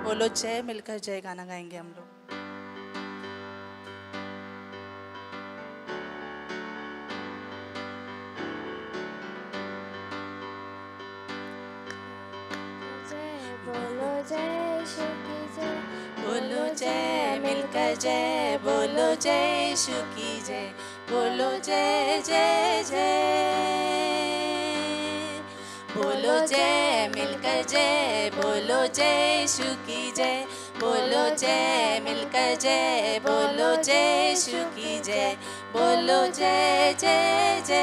बोलो जय, मिलकर जय गाना गाएंगे हम लोग। बोलो जय यीशु की जय, बोलो जय, मिलकर जय, बोलो जय यीशु की जय, बोलो जय जय जय। बोलो जय, मिलकर जय, बोलो जय यीशु की जय, बोलो जय, मिलकर जय, बोलो जय यीशु की जय, बोलो जय जय जय।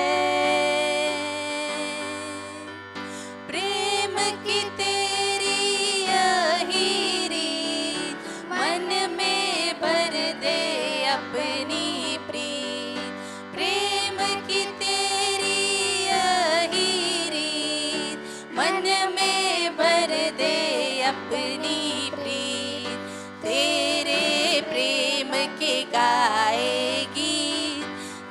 प्रेम की तेरी यही रीत मन में भर दे अपनी प्रीत। प्रेम की तेरी यही रीत मन में भर दे अपनी प्रीत। तेरे प्रेम के गाएगी,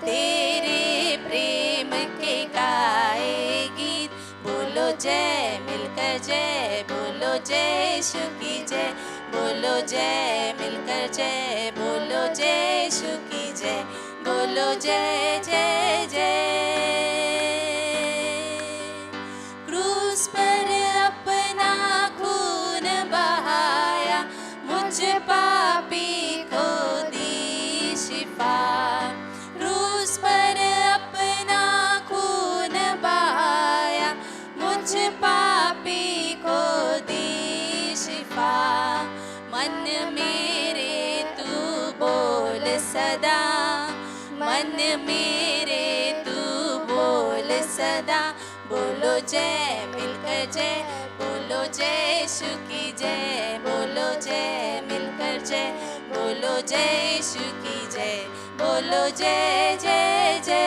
तेरे प्रेम के गाएगी। बोलो जय, मिलकर जय, बोलो जय यीशु की जय, बोलो जय, मिलकर जय, बोलो जय यीशु की जय, बोलो जय जय जय। क्रूस पर अपना खून बहाया, मुझ पापी को दी शिफा। क्रूस पर अपना खून बहाया, मुझ पापी को दी शिफा। मन मेरे तू बोल सदा, मन मेरे तू बोल सदा। बोलो जय, मिलकर जय, बोलो जय यीशु की जय, बोलो जय, मिलकर जय, बोलो जय यीशु की जय, बोलो जय जय जय।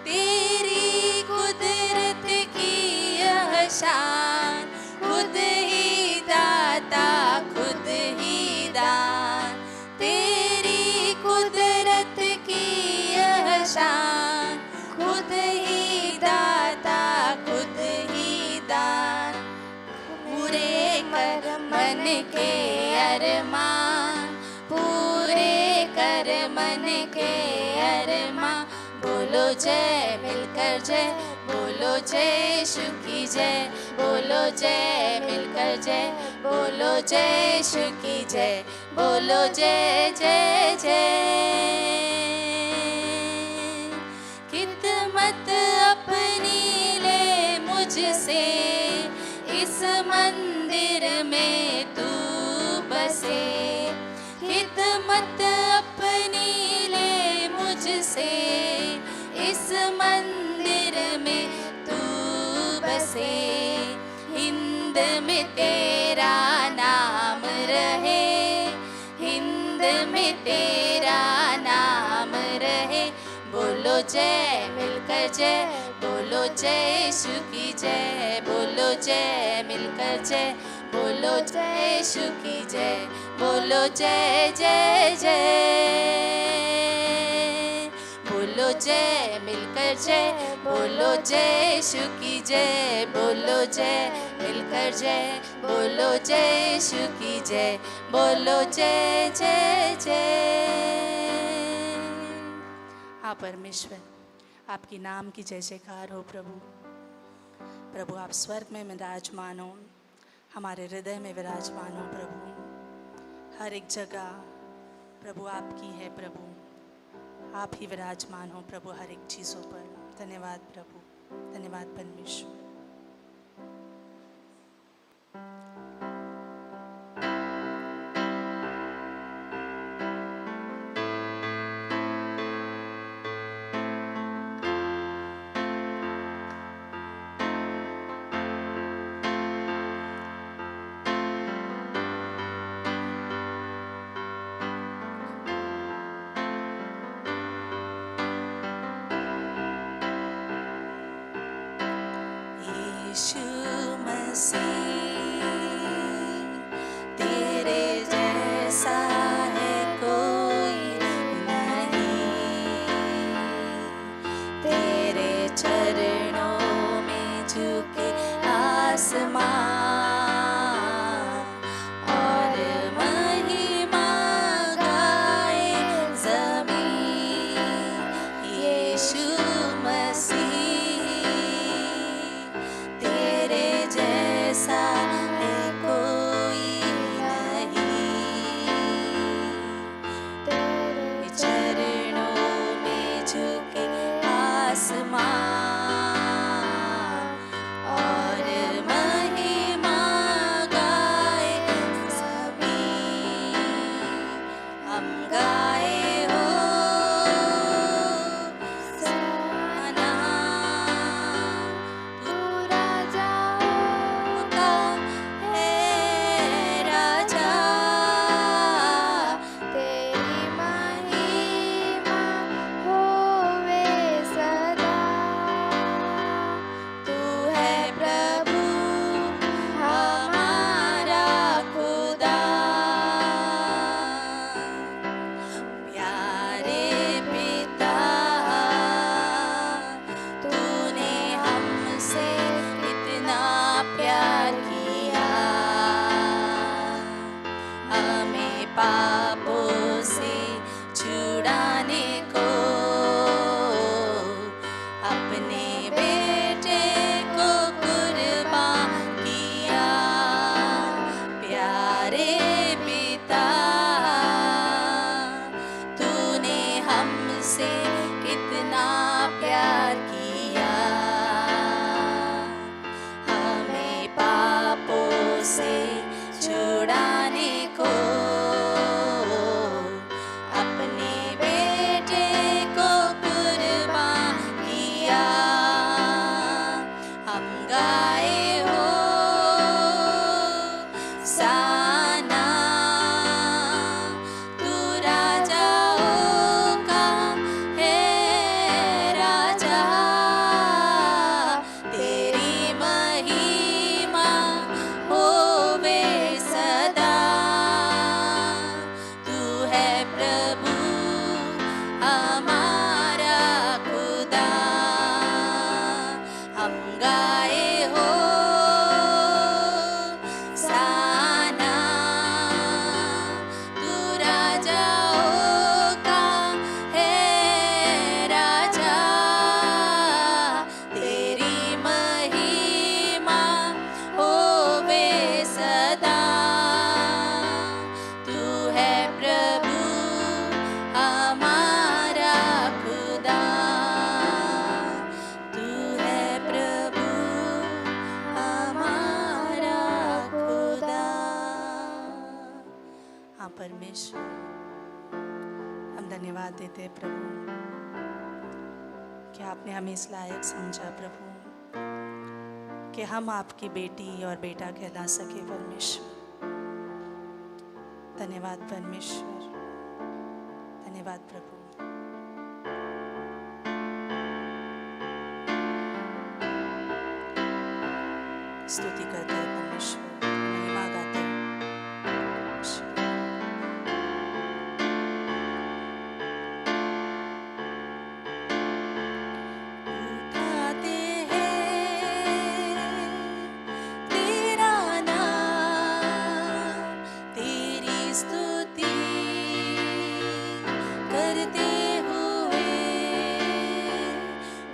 तेरी कुदरत की यह शान, खुद ही दाता खुद ही दान। तेरी कुदरत की यह शान, खुद ही दाता खुद ही दान। पूरे कर मन के अरमान, पूरे कर मन के अरमान। बोलो जय, मिलकर जय, बोलो जय यीशु की जय, बोलो जय, मिलकर जय, बोलो जय यीशु की जय, बोलो जय जय जय। खिदमत अपनी ले मुझसे, इस मंदिर में तू बसे। खिदमत अपनी ले मुझसे, इस मंदिर में तू बसे। हिंद में तेरा नाम रहे, हिंद में तेरा नाम रहे। बोलो जय, मिलकर जय, बोलो जय यीशु की जय, बोलो जय, मिलकर जय, बोलो जय यीशु की जय, बोलो जय जय जय। बोलो जय, मिलकर जय, बोलो जय यीशु की जय, बोलो जय, मिलकर जय, बोलो जय यीशु की जय, बोलो जय जय जय। हाँ परमेश्वर, आपकी नाम की जय जयकार हो प्रभु। प्रभु आप स्वर्ग में विराजमान हो, हमारे हृदय में विराजमान हो प्रभु। हर एक जगह प्रभु आपकी है प्रभु, आप ही विराजमान हो प्रभु हर एक चीज़ों पर। धन्यवाद प्रभु, धन्यवाद परमेश्वर। यीशु मसीह तेरे जैसा है कोई नहीं। तेरे चरणों में झुके आ आसमां और महिमा गाए ज़मीं। यीशु मसीह तेरे जैसा है कोई नहीं। तेरे चरणों में झुके आसमां और महिमा गाए ज़मीं। हम गाए हो सना, तू राजा का है राजा। तेरी महिमा होवे सदा। तू है प्रभु हमारा खुदा। प्यारे पिता तूने हमसे इतना प्यार किया। हमें पापों से छुड़ाने को अपने बेटे को कुर्बान किया। प्यारे पिता तूने हमसे कितना प्यार किया। हमें पापों से छुड़ाने को अपने बेटे को कुर्बान किया। हम गाए हो साना, तू राजाओं का है राजा। तेरी महिमा होवे सदा। तू है प्रभु हमारा खुदा। हम गाए हो साना, तू राजाओं का है राजा। तेरी महिमा होवे सदा। तू है प्रभु हमारा खुदा। तू है प्रभु हमारा खुदा। हाँ परमेश्वर, हम धन्यवाद देते हैं प्रभु कि आपने हमें इस लायक समझा प्रभु कि हम आपकी बेटी और बेटा कहला सके परमेश्वर। धन्यवाद परमेश्वर, धन्यवाद प्रभु। स्तुति करते हैं परमेश्वर, महिमा गाते हैं। उठाते हैं तेरा नाम, तेरी स्तुति करते हुए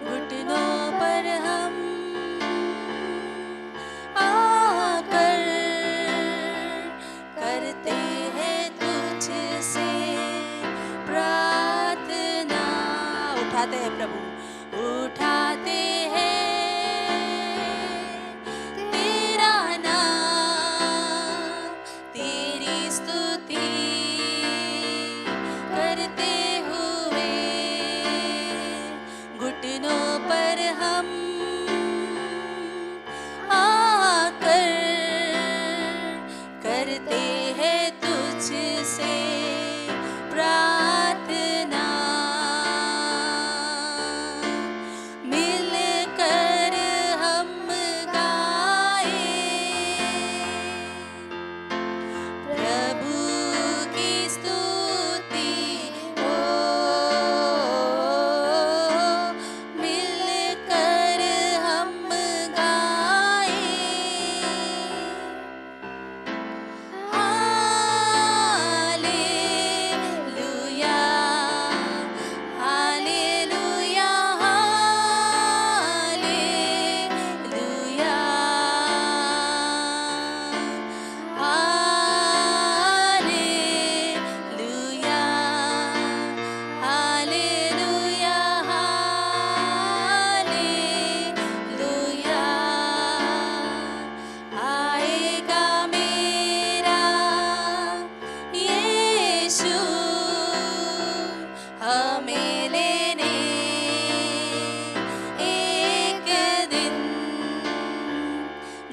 घुटनों पर हम आकर करते हैं तुझसे प्रार्थना। उठाते हैं प्रभु, उठाते हैं तेरा नाम, तेरी स्तुति करते हुए घुटनों पर हम आकर करते हैं तुझसे प्रार्थना।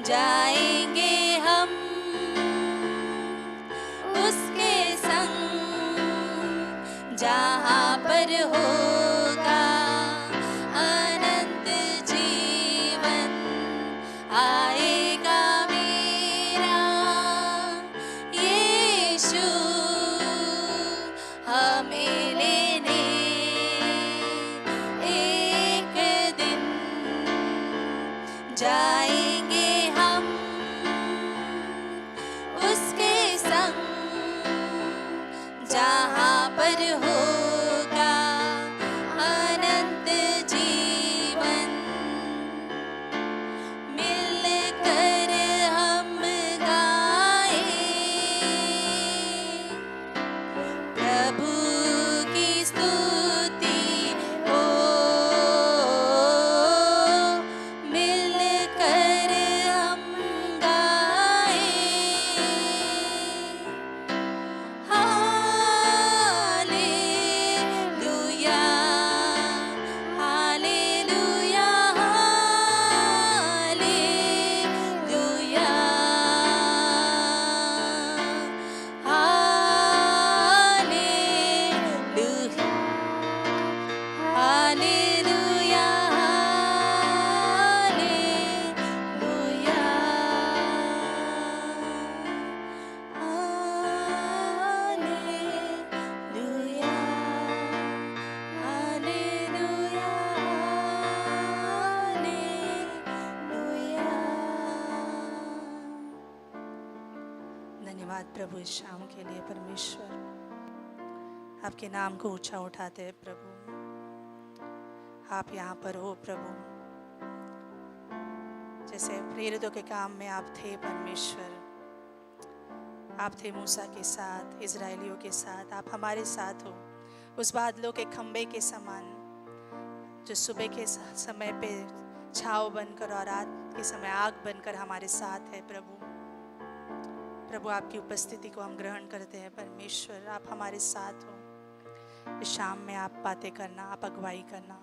जाएंगे हम उसके संग, जहाँ पर होगा अनंत जीवन। आएगा मेरा यीशु हमें लेने एक दिन। जाएंगे हम उसके संग, जहाँ पर होगा अनंत जीवन। मिलकर हम गाएं प्रभु की स्तुति हो। मिलकर हम गाएं hallelujah, hallelujah, hallelujah, hallelujah, hallelujah, hallelujah, hallelujah. धन्यवाद प्रभु इस शाम के लिए। परमेश्वर आपके नाम को ऊंचा उठाते हैं प्रभु। आप यहाँ पर हो प्रभु, जैसे प्रेरितों के काम में आप थे परमेश्वर। आप थे मूसा के साथ, इजरायलियों के साथ, आप हमारे साथ हो। उस बादलों के खंबे के समान जो सुबह के समय पे छाव बनकर और रात के समय आग बनकर हमारे साथ है प्रभु। प्रभु आपकी उपस्थिति को हम ग्रहण करते हैं परमेश्वर। आप हमारे साथ हो। इस शाम में आप बातें करना, आप अगुवाई करना,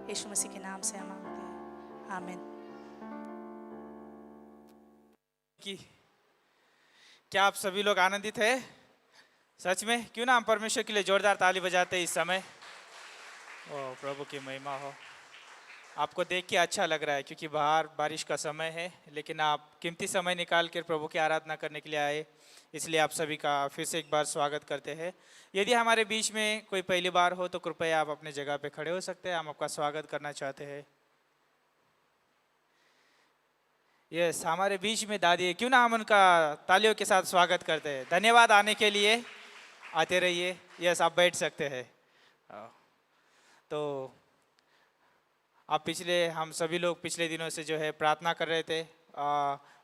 यीशु मसीह के नाम से हम मांगते हैं, आमीन। क्या आप सभी लोग आनंदित हैं? सच में क्यों ना हम परमेश्वर के लिए जोरदार ताली बजाते हैं इस समय। ओ प्रभु की महिमा हो। आपको देख के अच्छा लग रहा है क्योंकि बाहर बारिश का समय है, लेकिन आप कीमती समय निकाल कर प्रभु की आराधना करने के लिए आए, इसलिए आप सभी का फिर से एक बार स्वागत करते हैं। यदि हमारे बीच में कोई पहली बार हो तो कृपया आप अपने जगह पे खड़े हो सकते हैं। हम आपका स्वागत करना चाहते हैं। यस, हमारे बीच में दादी है, क्यों ना हम उनका तालियों के साथ स्वागत करते हैं। धन्यवाद आने के लिए, आते रहिए। यस, आप बैठ सकते हैं। तो आप हम सभी लोग पिछले दिनों से जो है प्रार्थना कर रहे थे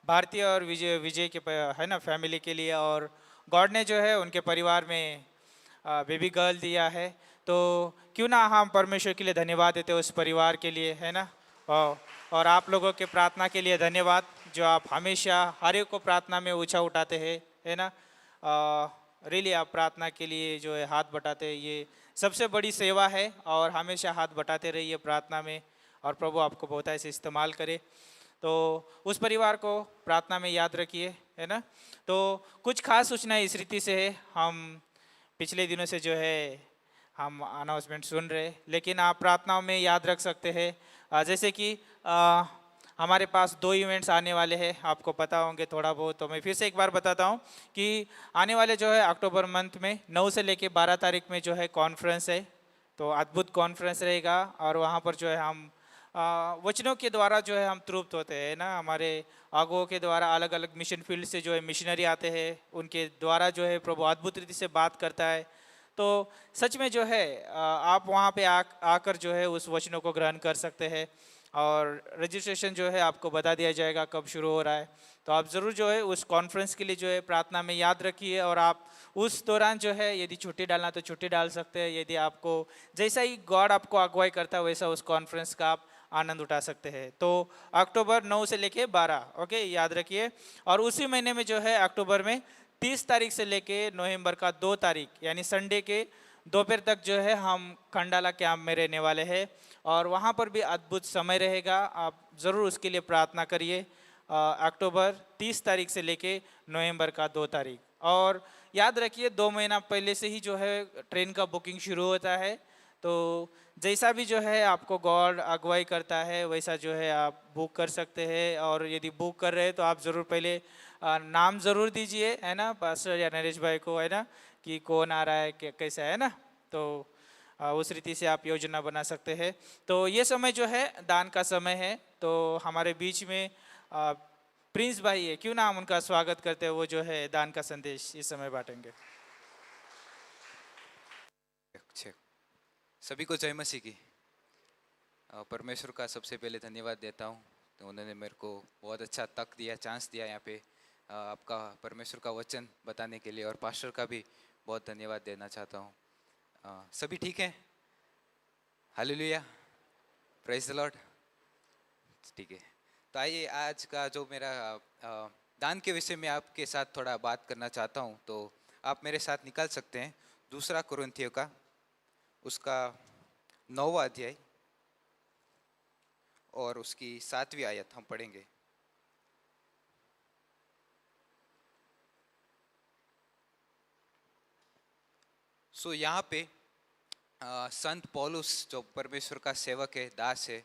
भारतीय और विजय के है ना फैमिली के लिए, और गॉड ने जो है उनके परिवार में बेबी गर्ल दिया है। तो क्यों ना हम परमेश्वर के लिए धन्यवाद देते उस परिवार के लिए, है ना। और आप लोगों के प्रार्थना के लिए धन्यवाद, जो आप हमेशा हर एक को प्रार्थना में ऊंचा उठाते हैं, है ना। रियली आप प्रार्थना के लिए जो है हाथ बटाते हैं, ये सबसे बड़ी सेवा है। और हमेशा हाथ बटाते रहिए प्रार्थना में, और प्रभु आपको बहुत ऐसे इस्तेमाल करे। तो उस परिवार को प्रार्थना में याद रखिए, है ना। तो कुछ खास सूचना इस रीति से है, हम पिछले दिनों से जो है हम अनाउंसमेंट सुन रहे, लेकिन आप प्रार्थनाओं में याद रख सकते हैं। जैसे कि हमारे पास 2 इवेंट्स आने वाले हैं, आपको पता होंगे थोड़ा बहुत, तो मैं फिर से एक बार बताता हूँ कि आने वाले जो है अक्टूबर मंथ में 9 से लेके 12 तारीख में जो है कॉन्फ्रेंस है। तो अद्भुत कॉन्फ्रेंस रहेगा, और वहाँ पर जो है हम वचनों के द्वारा जो है हम तृप्त होते हैं ना। हमारे आगुओं के द्वारा अलग अलग मिशन फील्ड से जो है मिशनरी आते हैं, उनके द्वारा जो है प्रभु अद्भुत रीति से बात करता है। तो सच में जो है आप वहाँ पे आकर जो है उस वचनों को ग्रहण कर सकते हैं, और रजिस्ट्रेशन जो है आपको बता दिया जाएगा कब शुरू हो रहा है। तो आप ज़रूर जो है उस कॉन्फ्रेंस के लिए जो है प्रार्थना में याद रखिए, और आप उस दौरान जो है यदि छुट्टी डालना तो छुट्टी डाल सकते हैं। यदि आपको जैसा ही गॉड आपको अगुवाई करता है वैसा उस कॉन्फ्रेंस का आप आनंद उठा सकते हैं। तो अक्टूबर 9 से लेके 12, ओके, याद रखिए। और उसी महीने में जो है अक्टूबर में 30 तारीख से लेके नवंबर का 2 तारीख यानी संडे के दोपहर तक जो है हम खंडाला कैंप में रहने वाले हैं, और वहाँ पर भी अद्भुत समय रहेगा। आप ज़रूर उसके लिए प्रार्थना करिए। अक्टूबर 30 तारीख से लेके नवंबर का 2 तारीख। और याद रखिए 2 महीना पहले से ही जो है ट्रेन का बुकिंग शुरू होता है। तो जैसा भी जो है आपको गॉड अगुवाई करता है वैसा जो है आप बुक कर सकते हैं। और यदि बुक कर रहे हैं तो आप ज़रूर पहले नाम ज़रूर दीजिए, है ना, पास्टर या नरेश भाई को, है ना, कि कौन आ रहा है, कैसा है ना। तो उस रीति से आप योजना बना सकते हैं। तो ये समय जो है दान का समय है। तो हमारे बीच में प्रिंस भाई है, क्यों ना हम उनका स्वागत करते हैं, वो जो है दान का संदेश इस समय बांटेंगे। अच्छे सभी को जय मसीह की। परमेश्वर का सबसे पहले धन्यवाद देता हूँ, तो उन्होंने मेरे को बहुत अच्छा तक दिया, चांस दिया यहाँ पे आपका परमेश्वर का वचन बताने के लिए। और पास्टर का भी बहुत धन्यवाद देना चाहता हूँ। सभी ठीक है? Hallelujah, praise the Lord. ठीक है, तो आइए आज का जो मेरा दान के विषय में आपके साथ थोड़ा बात करना चाहता हूँ। तो आप मेरे साथ निकाल सकते हैं 2 कुरिन्थियों का उसका 9वां अध्याय और उसकी 7वीं आयत हम पढ़ेंगे। सो यहाँ पे संत पौलुस जो परमेश्वर का सेवक है, दास है,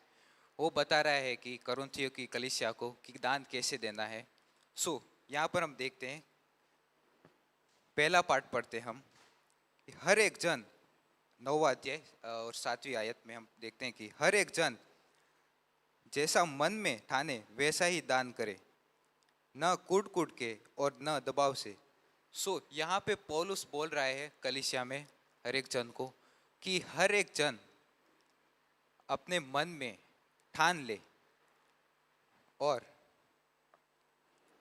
वो बता रहा है कि कुरिन्थियों की कलीसिया को कि दान कैसे देना है। सो यहाँ पर हम देखते हैं, पहला पाठ पढ़ते हैं हम। हर एक जन, 9वां अध्याय और 7वीं आयत में हम देखते हैं कि हर एक जन जैसा मन में ठाने वैसा ही दान करे, न कूट कूट के और न दबाव से। सो यहाँ पे पौलुस बोल रहा है कलीसिया में हर एक जन को कि हर एक जन अपने मन में ठान ले, और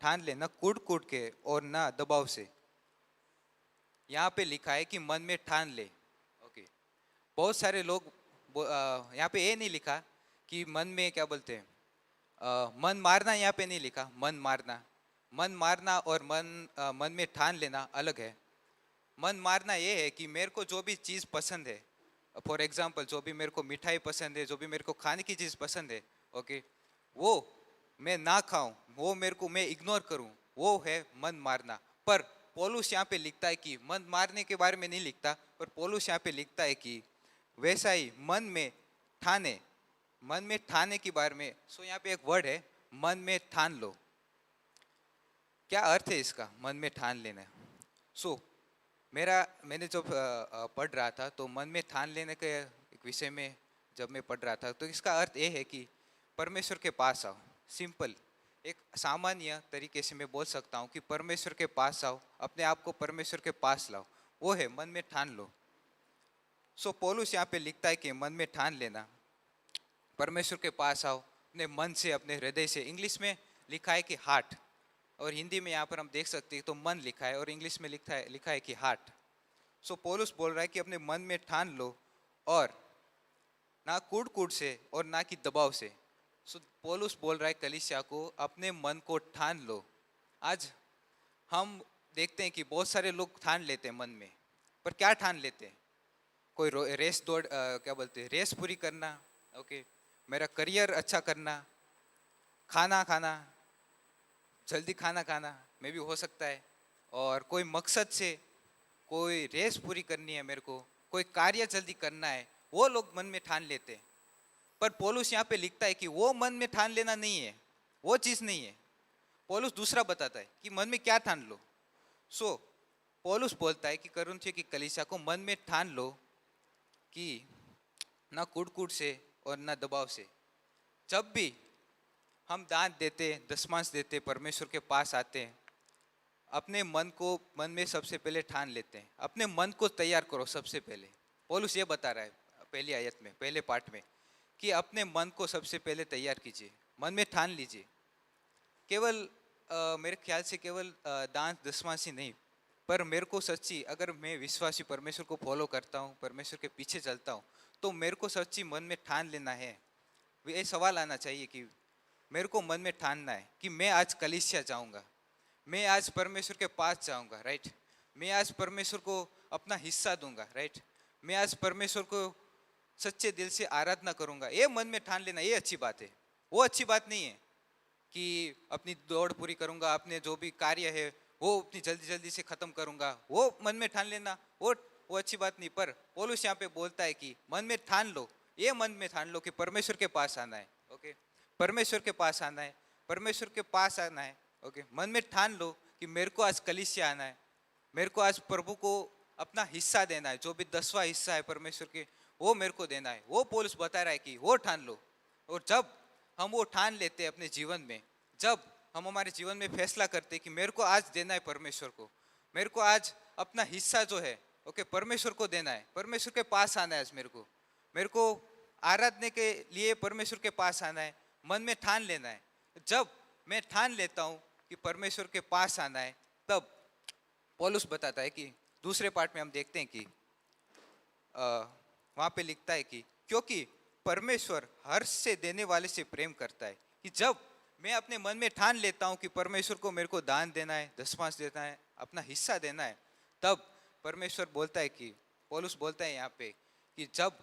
ठान ले न कूट कूट के और न दबाव से। यहाँ पे लिखा है कि मन में ठान ले। ओके, बहुत सारे लोग यहाँ पे ये नहीं लिखा कि मन में क्या बोलते हैं मन मारना, यहाँ पे नहीं लिखा मन मारना। मन मारना और मन में ठान लेना अलग है। मन मारना ये है कि मेरे को जो भी चीज़ पसंद है, फॉर एग्जांपल जो भी मेरे को मिठाई पसंद है, जो भी मेरे को खाने की चीज़ पसंद है, ओके, वो मैं ना खाऊं, वो मेरे को मैं इग्नोर करूं, वो है मन मारना। पर पौलुस यहाँ पे लिखता है कि मन मारने के बारे में नहीं लिखता, पर पौलुस यहाँ पे लिखता है कि वैसा ही मन में ठाने, मन में ठाने के बारे में। सो यहाँ पे एक वर्ड है मन में ठान लो। क्या अर्थ है इसका, मन में ठान लेना? सो मैंने जब पढ़ रहा था तो मन में ठान लेने के एक विषय में जब मैं पढ़ रहा था तो इसका अर्थ ये है कि परमेश्वर के पास आओ। सिंपल, एक सामान्य तरीके से मैं बोल सकता हूँ कि परमेश्वर के पास आओ, अपने आप को परमेश्वर के पास लाओ, वो है मन में ठान लो। सो पौलुस यहाँ पे लिखता है कि मन में ठान लेना, परमेश्वर के पास आओ अपने मन से, अपने हृदय से। इंग्लिश में लिखा है कि हार्ट, और हिंदी में यहाँ पर हम देख सकते हैं तो मन लिखा है, और इंग्लिश में लिखा है कि हार्ट। सो पौलुस बोल रहा है कि अपने मन में ठान लो, और ना कूट कूट से और ना कि दबाव से। सो पौलुस बोल रहा है कलीसिया को अपने मन को ठान लो। आज हम देखते हैं कि बहुत सारे लोग ठान लेते हैं मन में, पर क्या ठान लेते हैं? कोई रेस दौड़ क्या बोलते हैं, रेस पूरी करना, ओके, मेरा करियर अच्छा करना, खाना खाना, जल्दी खाना खाना में भी हो सकता है, और कोई मकसद से कोई रेस पूरी करनी है मेरे को, कोई कार्य जल्दी करना है, वो लोग मन में ठान लेते हैं। पर पौलुस यहाँ पे लिखता है कि वो मन में ठान लेना नहीं है, वो चीज़ नहीं है। पौलुस दूसरा बताता है कि मन में क्या ठान लो। सो पौलुस बोलता है कि कुरिन्थियों की कलीसिया को मन में ठान लो कि ना कूट कूट से और ना दबाव से। जब भी हम दान देते, दशमांश देते, परमेश्वर के पास आते हैं, अपने मन में सबसे पहले ठान लेते हैं। अपने मन को तैयार करो सबसे पहले। पौलुस ये बता रहा है पहली आयत में, पहले पार्ट में, कि अपने मन को सबसे पहले तैयार कीजिए, मन में ठान लीजिए। केवल मेरे ख्याल से केवल दान दशमांश ही नहीं, पर मेरे को सच्ची, अगर मैं विश्वासी परमेश्वर को फॉलो करता हूँ, परमेश्वर के पीछे चलता हूँ, तो मेरे को सच्ची मन में ठान लेना है। ये सवाल आना चाहिए कि मेरे को मन में ठानना है कि मैं आज कलीसिया जाऊंगा, मैं आज परमेश्वर के पास जाऊंगा, राइट, मैं आज परमेश्वर को अपना हिस्सा दूंगा, राइट, मैं आज परमेश्वर को सच्चे दिल से आराधना करूंगा। ये मन में ठान लेना, ये अच्छी बात है, वो अच्छी बात नहीं है। कि अपनी दौड़ पूरी करूंगा, अपने जो भी कार्य है वो अपनी जल्दी जल्दी से खत्म करूंगा, वो मन में ठान लेना, वो अच्छी बात नहीं। पर पौलुस यहाँ पे बोलता है कि मन में ठान लो, ये मन में ठान लो कि परमेश्वर के पास आना है। ओके, परमेश्वर के पास आना है, परमेश्वर के पास आना है। ओके, मन में ठान लो कि मेरे को आज कलीसिया आना है, मेरे को आज प्रभु को अपना हिस्सा देना है, जो भी 10वां हिस्सा है परमेश्वर के, वो मेरे को देना है। वो पौलुस बता रहा है कि वो ठान लो। और जब हम वो ठान लेते हैं अपने जीवन में, जब हम हमारे जीवन में फैसला करते हैं कि मेरे को आज देना है परमेश्वर को, मेरे को आज अपना हिस्सा जो है ओके परमेश्वर को देना है, परमेश्वर के पास आना है, आज मेरे को आराधने के लिए परमेश्वर के पास आना है, मन में ठान लेना है। जब मैं ठान लेता हूँ कि परमेश्वर के पास आना है, तब पौलुस बताता है कि दूसरे पार्ट में हम देखते हैं कि वहाँ पे लिखता है कि क्योंकि परमेश्वर हर्ष से देने वाले से प्रेम करता है। कि जब मैं अपने मन में ठान लेता हूँ कि परमेश्वर को मेरे को दान देना है, दसवांश देना है, अपना हिस्सा देना है, तब परमेश्वर बोलता है कि पौलुस बोलता है यहाँ पे कि जब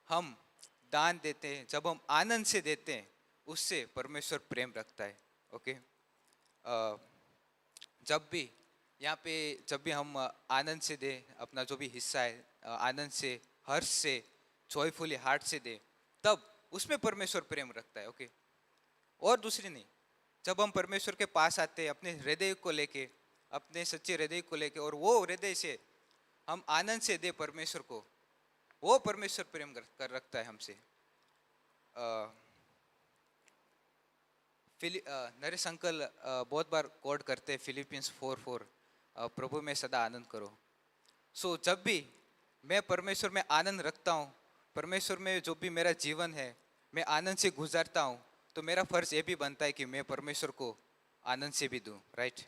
हम दान देते हैं, जब हम आनंद से देते हैं, उससे परमेश्वर प्रेम रखता है। ओके, जब भी यहाँ पे जब भी हम आनंद से दे, अपना जो भी हिस्सा है आनंद से, हर्ष से, जॉयफुली हार्ट से दे, तब उसमें परमेश्वर प्रेम रखता है। ओके, और दूसरी नहीं, जब हम परमेश्वर के पास आते हैं अपने हृदय को लेके, अपने सच्चे हृदय को लेके, और वो हृदय से हम आनंद से दे परमेश्वर को, वो परमेश्वर प्रेम कर रखता है हमसे। नरेश अंकल बहुत बार कोड करते हैं फिलिपियंस 4:4, प्रभु में सदा आनंद करो। सो जब भी मैं परमेश्वर में आनंद रखता हूँ, परमेश्वर में जो भी मेरा जीवन है मैं आनंद से गुजारता हूँ, तो मेरा फर्ज ये भी बनता है कि मैं परमेश्वर को आनंद से भी दूँ। राइट,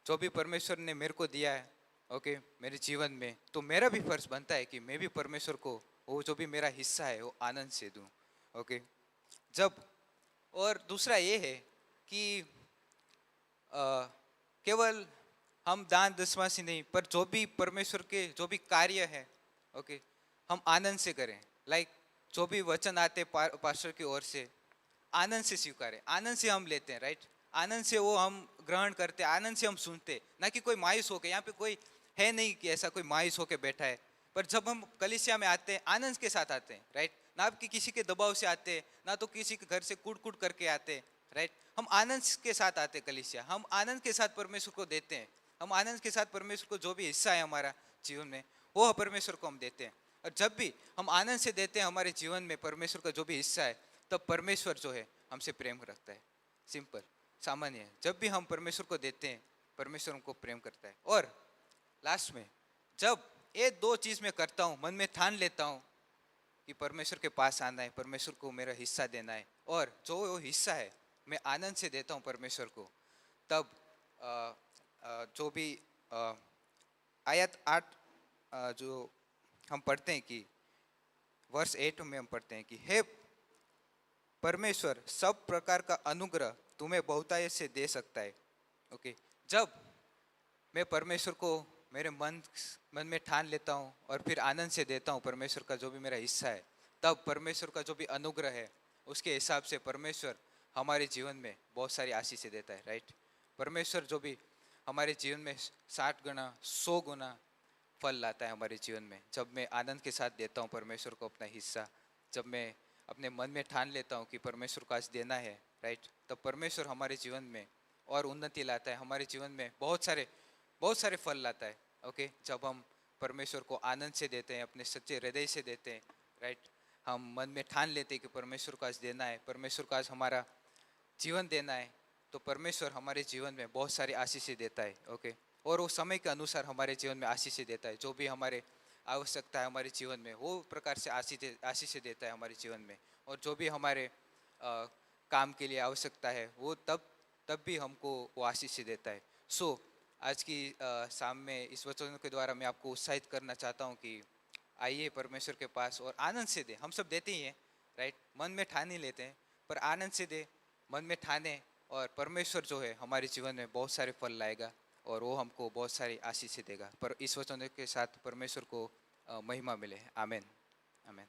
जो भी परमेश्वर ने मेरे को दिया है ओके मेरे जीवन में, तो मेरा भी फर्ज बनता है कि मैं भी परमेश्वर को वो जो भी मेरा हिस्सा है वो आनंद से दूँ। ओके, जब और दूसरा ये है कि केवल हम दान दसवां से नहीं, पर जो भी परमेश्वर के जो भी कार्य है ओके हम आनंद से करें। लाइक जो भी वचन आते पास्टर की ओर से, आनंद से स्वीकारें, आनंद से हम लेते हैं। राइट, आनंद से वो हम ग्रहण करते, आनंद से हम सुनते, ना कि कोई मायूस होके। यहाँ पे कोई है नहीं कि ऐसा कोई मायूस होके बैठा है, पर जब हम कलीसिया में आते हैं आनंद के साथ आते हैं। राइट, ना कि किसी के दबाव से आते हैं, ना तो किसी के घर से कूट कूट करके आते हैं। राइट, हम आनंद के साथ आते हैं कलीसिया, हम आनंद के साथ परमेश्वर को देते हैं, हम आनंद के साथ परमेश्वर को जो भी हिस्सा है हमारा जीवन में वो परमेश्वर को हम देते हैं। और जब भी हम आनंद से देते हैं हमारे जीवन में परमेश्वर का जो भी हिस्सा है, तब परमेश्वर जो है हमसे प्रेम रखता है। सिंपल, सामान्य है, जब भी हम परमेश्वर को देते हैं परमेश्वर हमको प्रेम करता है। और लास्ट में जब ये दो चीज़ मैं करता हूँ, मन में ठान लेता हूँ कि परमेश्वर के पास आना है, परमेश्वर को मेरा हिस्सा देना है, और जो वो हिस्सा है मैं आनंद से देता हूँ परमेश्वर को, तब जो भी आयत 8 जो हम पढ़ते हैं कि वर्ष 8 में हम पढ़ते हैं कि हे परमेश्वर सब प्रकार का अनुग्रह तुम्हें बहुतायत से दे सकता है। ओके, जब मैं परमेश्वर को मेरे मन में ठान लेता हूँ और फिर आनंद से देता हूँ परमेश्वर का जो भी मेरा हिस्सा है, तब परमेश्वर का जो भी अनुग्रह है उसके हिसाब से परमेश्वर हमारे जीवन में बहुत सारी आशीष देता है। राइट, परमेश्वर जो भी हमारे जीवन में 60 गुना 100 गुना फल लाता है हमारे जीवन में, जब मैं आनंद के साथ देता हूँ परमेश्वर को अपना हिस्सा, जब मैं अपने मन में ठान लेता हूँ कि परमेश्वर को आज देना है। राइट, तब परमेश्वर हमारे जीवन में और उन्नति लाता है, हमारे जीवन में बहुत सारे फल लाता है। ओके, जब हम परमेश्वर को आनंद से देते हैं, अपने सच्चे हृदय से देते हैं। राइट, हम मन में ठान लेते हैं कि परमेश्वर को आज देना है, परमेश्वर को आज हमारा जीवन देना है, तो परमेश्वर हमारे जीवन में बहुत सारी आशीषें देता है। ओके, और वो समय के अनुसार हमारे जीवन में आशीषें देता है, जो भी हमारे आवश्यकता है हमारे जीवन में वो प्रकार से आशीषें देता है हमारे जीवन में, और जो भी हमारे काम के लिए आवश्यकता है वो तब भी हमको वो आशीषें देता है। सो आज की शाम में इस वचन के द्वारा मैं आपको उत्साहित करना चाहता हूँ कि आइए परमेश्वर के पास और आनंद से दे। हम सब देते ही हैं, राइट, मन में ठान ही लेते हैं, पर आनंद से दे, मन में ठाने, और परमेश्वर जो है हमारे जीवन में बहुत सारे फल लाएगा और वो हमको बहुत सारी आशीष देगा। पर इस वचन के साथ परमेश्वर को महिमा मिले। आमीन, आमीन।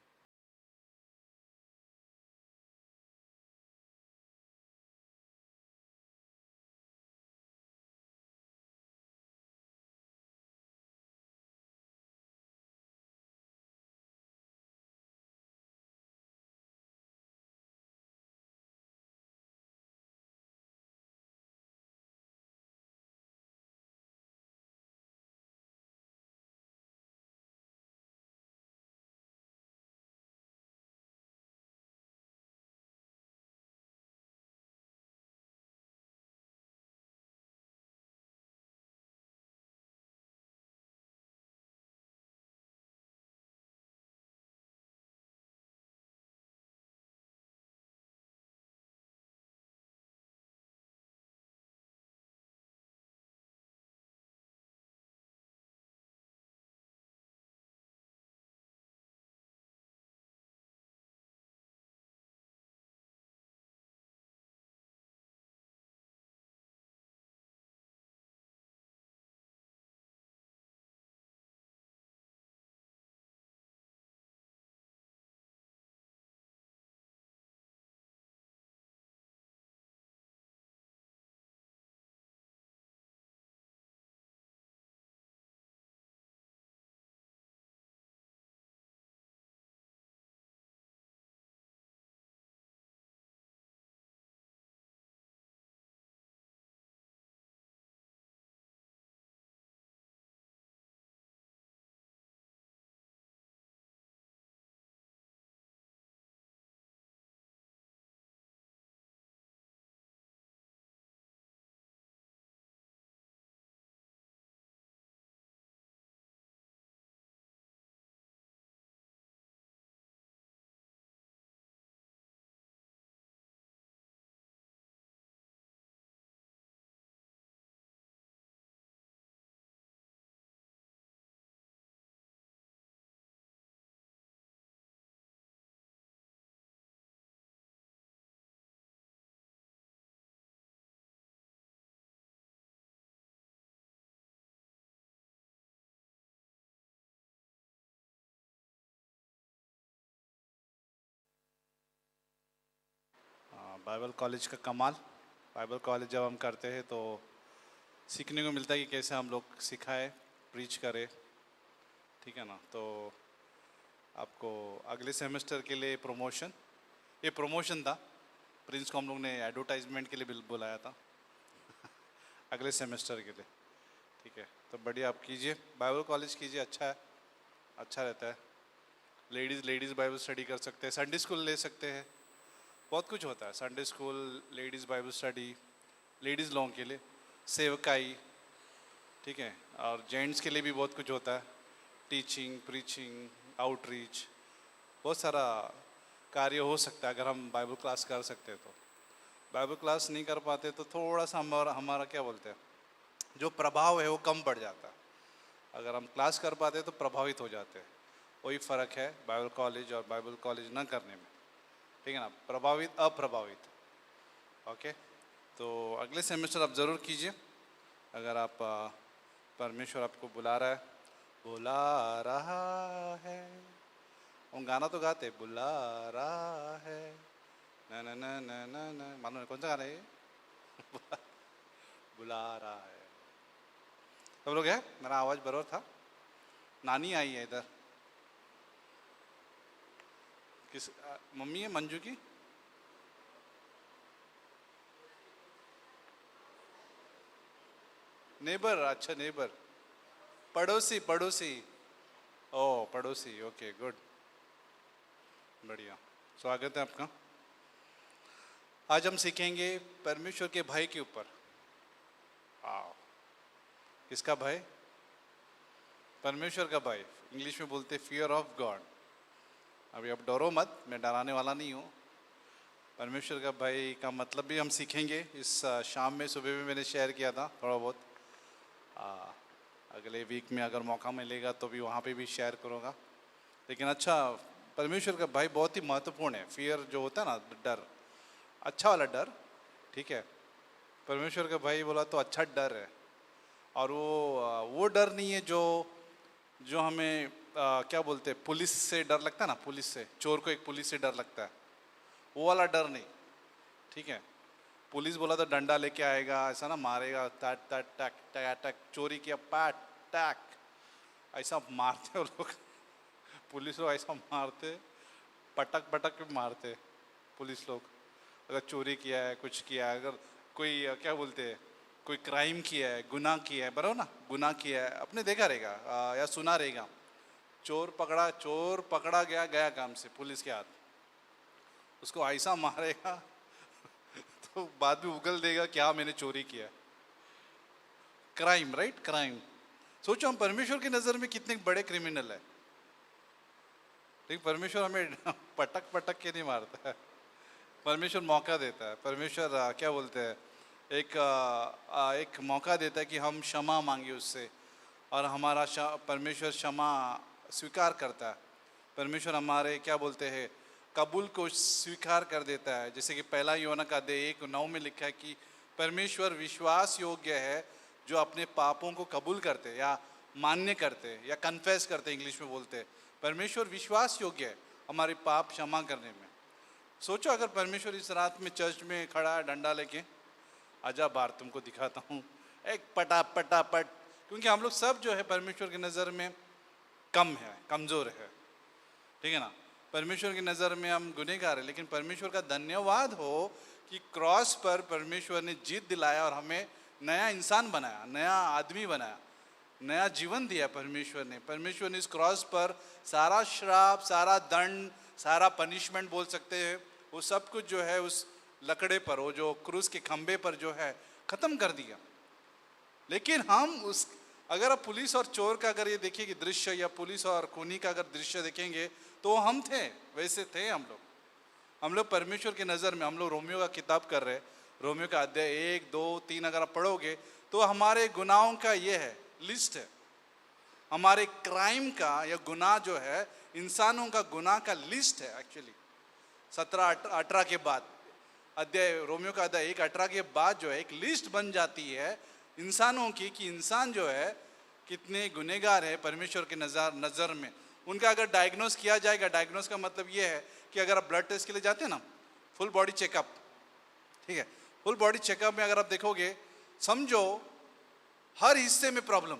बाइबल कॉलेज का कमाल। बाइबल कॉलेज जब हम करते हैं तो सीखने को मिलता है कि कैसे हम लोग सिखाए, प्रीच करें, ठीक है ना। तो आपको अगले सेमेस्टर के लिए प्रमोशन, ये प्रमोशन था, प्रिंस को हम लोग ने एडवर्टाइजमेंट के लिए बुलाया था अगले सेमेस्टर के लिए, ठीक है। तो बढ़िया, आप कीजिए, बाइबल कॉलेज कीजिए, अच्छा है, अच्छा रहता है। लेडीज़ बाइबल स्टडी कर सकते हैं, संडे स्कूल ले सकते हैं, बहुत कुछ होता है। Sunday school, ladies Bible study, ladies लोगों के लिए सेवकाई, ठीक है। और जेंट्स के लिए भी बहुत कुछ होता है, टीचिंग, प्रीचिंग, आउटरीच, बहुत सारा कार्य हो सकता है अगर हम बाइबल क्लास कर सकते हैं। तो बाइबल क्लास नहीं कर पाते तो थोड़ा सा हमारा क्या बोलते हैं, जो प्रभाव है वो कम बढ़ जाता है। अगर हम क्लास कर पाते तो प्रभावित हो जाते हैं। वही फ़र्क है बाइबल कॉलेज और बाइबल कॉलेज न करने में, ठीक है ना, प्रभावित अप्रभावित। ओके, तो अगले सेमेस्टर आप ज़रूर कीजिए अगर आप परमेश्वर आपको बुला रहा है। हम गाना तो गाते, बुला रहा है, न न न न न न, मालूम है कौन सा गाना है ये? बुला रहा है। सब लोग है, मेरा आवाज़ बराबर था। नानी आई है इधर, किस मम्मी है मंजू की? नेबर, अच्छा नेबर, पड़ोसी, ओ पड़ोसी, ओके गुड, बढ़िया, स्वागत है आपका। आज हम सीखेंगे परमेश्वर के भय के ऊपर। किसका भय? परमेश्वर का भय, इंग्लिश में बोलते फियर ऑफ गॉड। अभी आप डरो मत, मैं डराने वाला नहीं हूँ। परमेश्वर का भय का मतलब भी हम सीखेंगे। इस शाम में, सुबह में मैंने शेयर किया था थोड़ा बहुत। अगले वीक में अगर मौका मिलेगा तो भी वहाँ पे भी शेयर करूँगा। लेकिन अच्छा, परमेश्वर का भय बहुत ही महत्वपूर्ण है। फियर जो होता है ना, डर, अच्छा वाला डर, ठीक है। परमेश्वर का भय बोला तो अच्छा डर है। और वो डर नहीं है जो हमें क्या बोलते हैं, पुलिस से डर लगता है ना, पुलिस से, चोर को एक पुलिस से डर लगता है, वो वाला डर नहीं, ठीक है। पुलिस बोला तो डंडा लेके आएगा, ऐसा ना मारेगा, टक टक टक टक टक, चोरी किया पैट टैक, ऐसा मारते वो लोग पुलिस लोग ऐसा मारते, पटक पटक के मारते पुलिस लोग। अगर चोरी किया है, कुछ किया है, अगर कोई क्या बोलते हैं, कोई क्राइम किया है, गुनाह किया है, बराबर ना, गुनाह किया है, आपने देखा रहेगा या सुना रहेगा, चोर पकड़ा गया काम से पुलिस के हाथ, उसको ऐसा मारेगा तो बाद में उगल देगा कि हाँ मैंने चोरी किया। Crime, right, crime. सोचो हम परमेश्वर की नज़र में कितने बड़े क्रिमिनल है, लेकिन परमेश्वर हमें पटक पटक के नहीं मारता है। परमेश्वर मौका देता है। परमेश्वर क्या बोलते हैं, एक मौका देता है कि हम क्षमा मांगे उससे, और हमारा परमेश्वर क्षमा स्वीकार करता है। परमेश्वर हमारे क्या बोलते हैं, कबूल को स्वीकार कर देता है। जैसे कि पहला यूहन्ना का अध्याय 1:9 में लिखा है कि परमेश्वर विश्वास योग्य है जो अपने पापों को कबूल करते या मान्य करते या कन्फेस करते, इंग्लिश में बोलते हैं। परमेश्वर विश्वास योग्य है हमारे पाप क्षमा करने में। सोचो अगर परमेश्वर इस रात में चर्च में खड़ा है डंडा लेके, आजा बार तुमको दिखाता हूँ, एक पटापट, क्योंकि हम लोग सब जो है परमेश्वर की नज़र में कम है, कमज़ोर है, ठीक है ना। परमेश्वर की नज़र में हम गुनहगार है, लेकिन परमेश्वर का धन्यवाद हो कि क्रॉस पर परमेश्वर ने जीत दिलाया और हमें नया इंसान बनाया, नया आदमी बनाया, नया जीवन दिया परमेश्वर ने इस क्रॉस पर सारा श्राप, सारा दंड, सारा पनिशमेंट बोल सकते हैं, वो सब कुछ जो है उस लकड़े पर, वो जो क्रूस के खंबे पर जो है ख़त्म कर दिया। लेकिन हम उस, अगर आप पुलिस और चोर का अगर ये देखिए कि दृश्य, या पुलिस और खूनी का अगर दृश्य देखेंगे तो हम थे, वैसे थे हम लोग परमेश्वर की नज़र में। हम लोग रोमियो का किताब कर रहे हैं, रोमियो का अध्याय 1, 2, 3 अगर आप पढ़ोगे तो हमारे गुनाहों का ये है, लिस्ट है, हमारे क्राइम का या गुनाह जो है, इंसानों का गुनाह का लिस्ट है। एक्चुअली 17-18 के बाद, अध्याय रोमियो का अध्याय 1:18 के बाद जो है एक लिस्ट बन जाती है इंसानों की, कि इंसान जो है कितने गुनहगार है परमेश्वर के नज़र में। उनका अगर डायग्नोस किया जाएगा, डायग्नोस का मतलब ये है कि अगर आप ब्लड टेस्ट के लिए जाते हैं ना, फुल बॉडी चेकअप, ठीक है। फुल बॉडी चेकअप में अगर आप देखोगे, समझो हर हिस्से में प्रॉब्लम,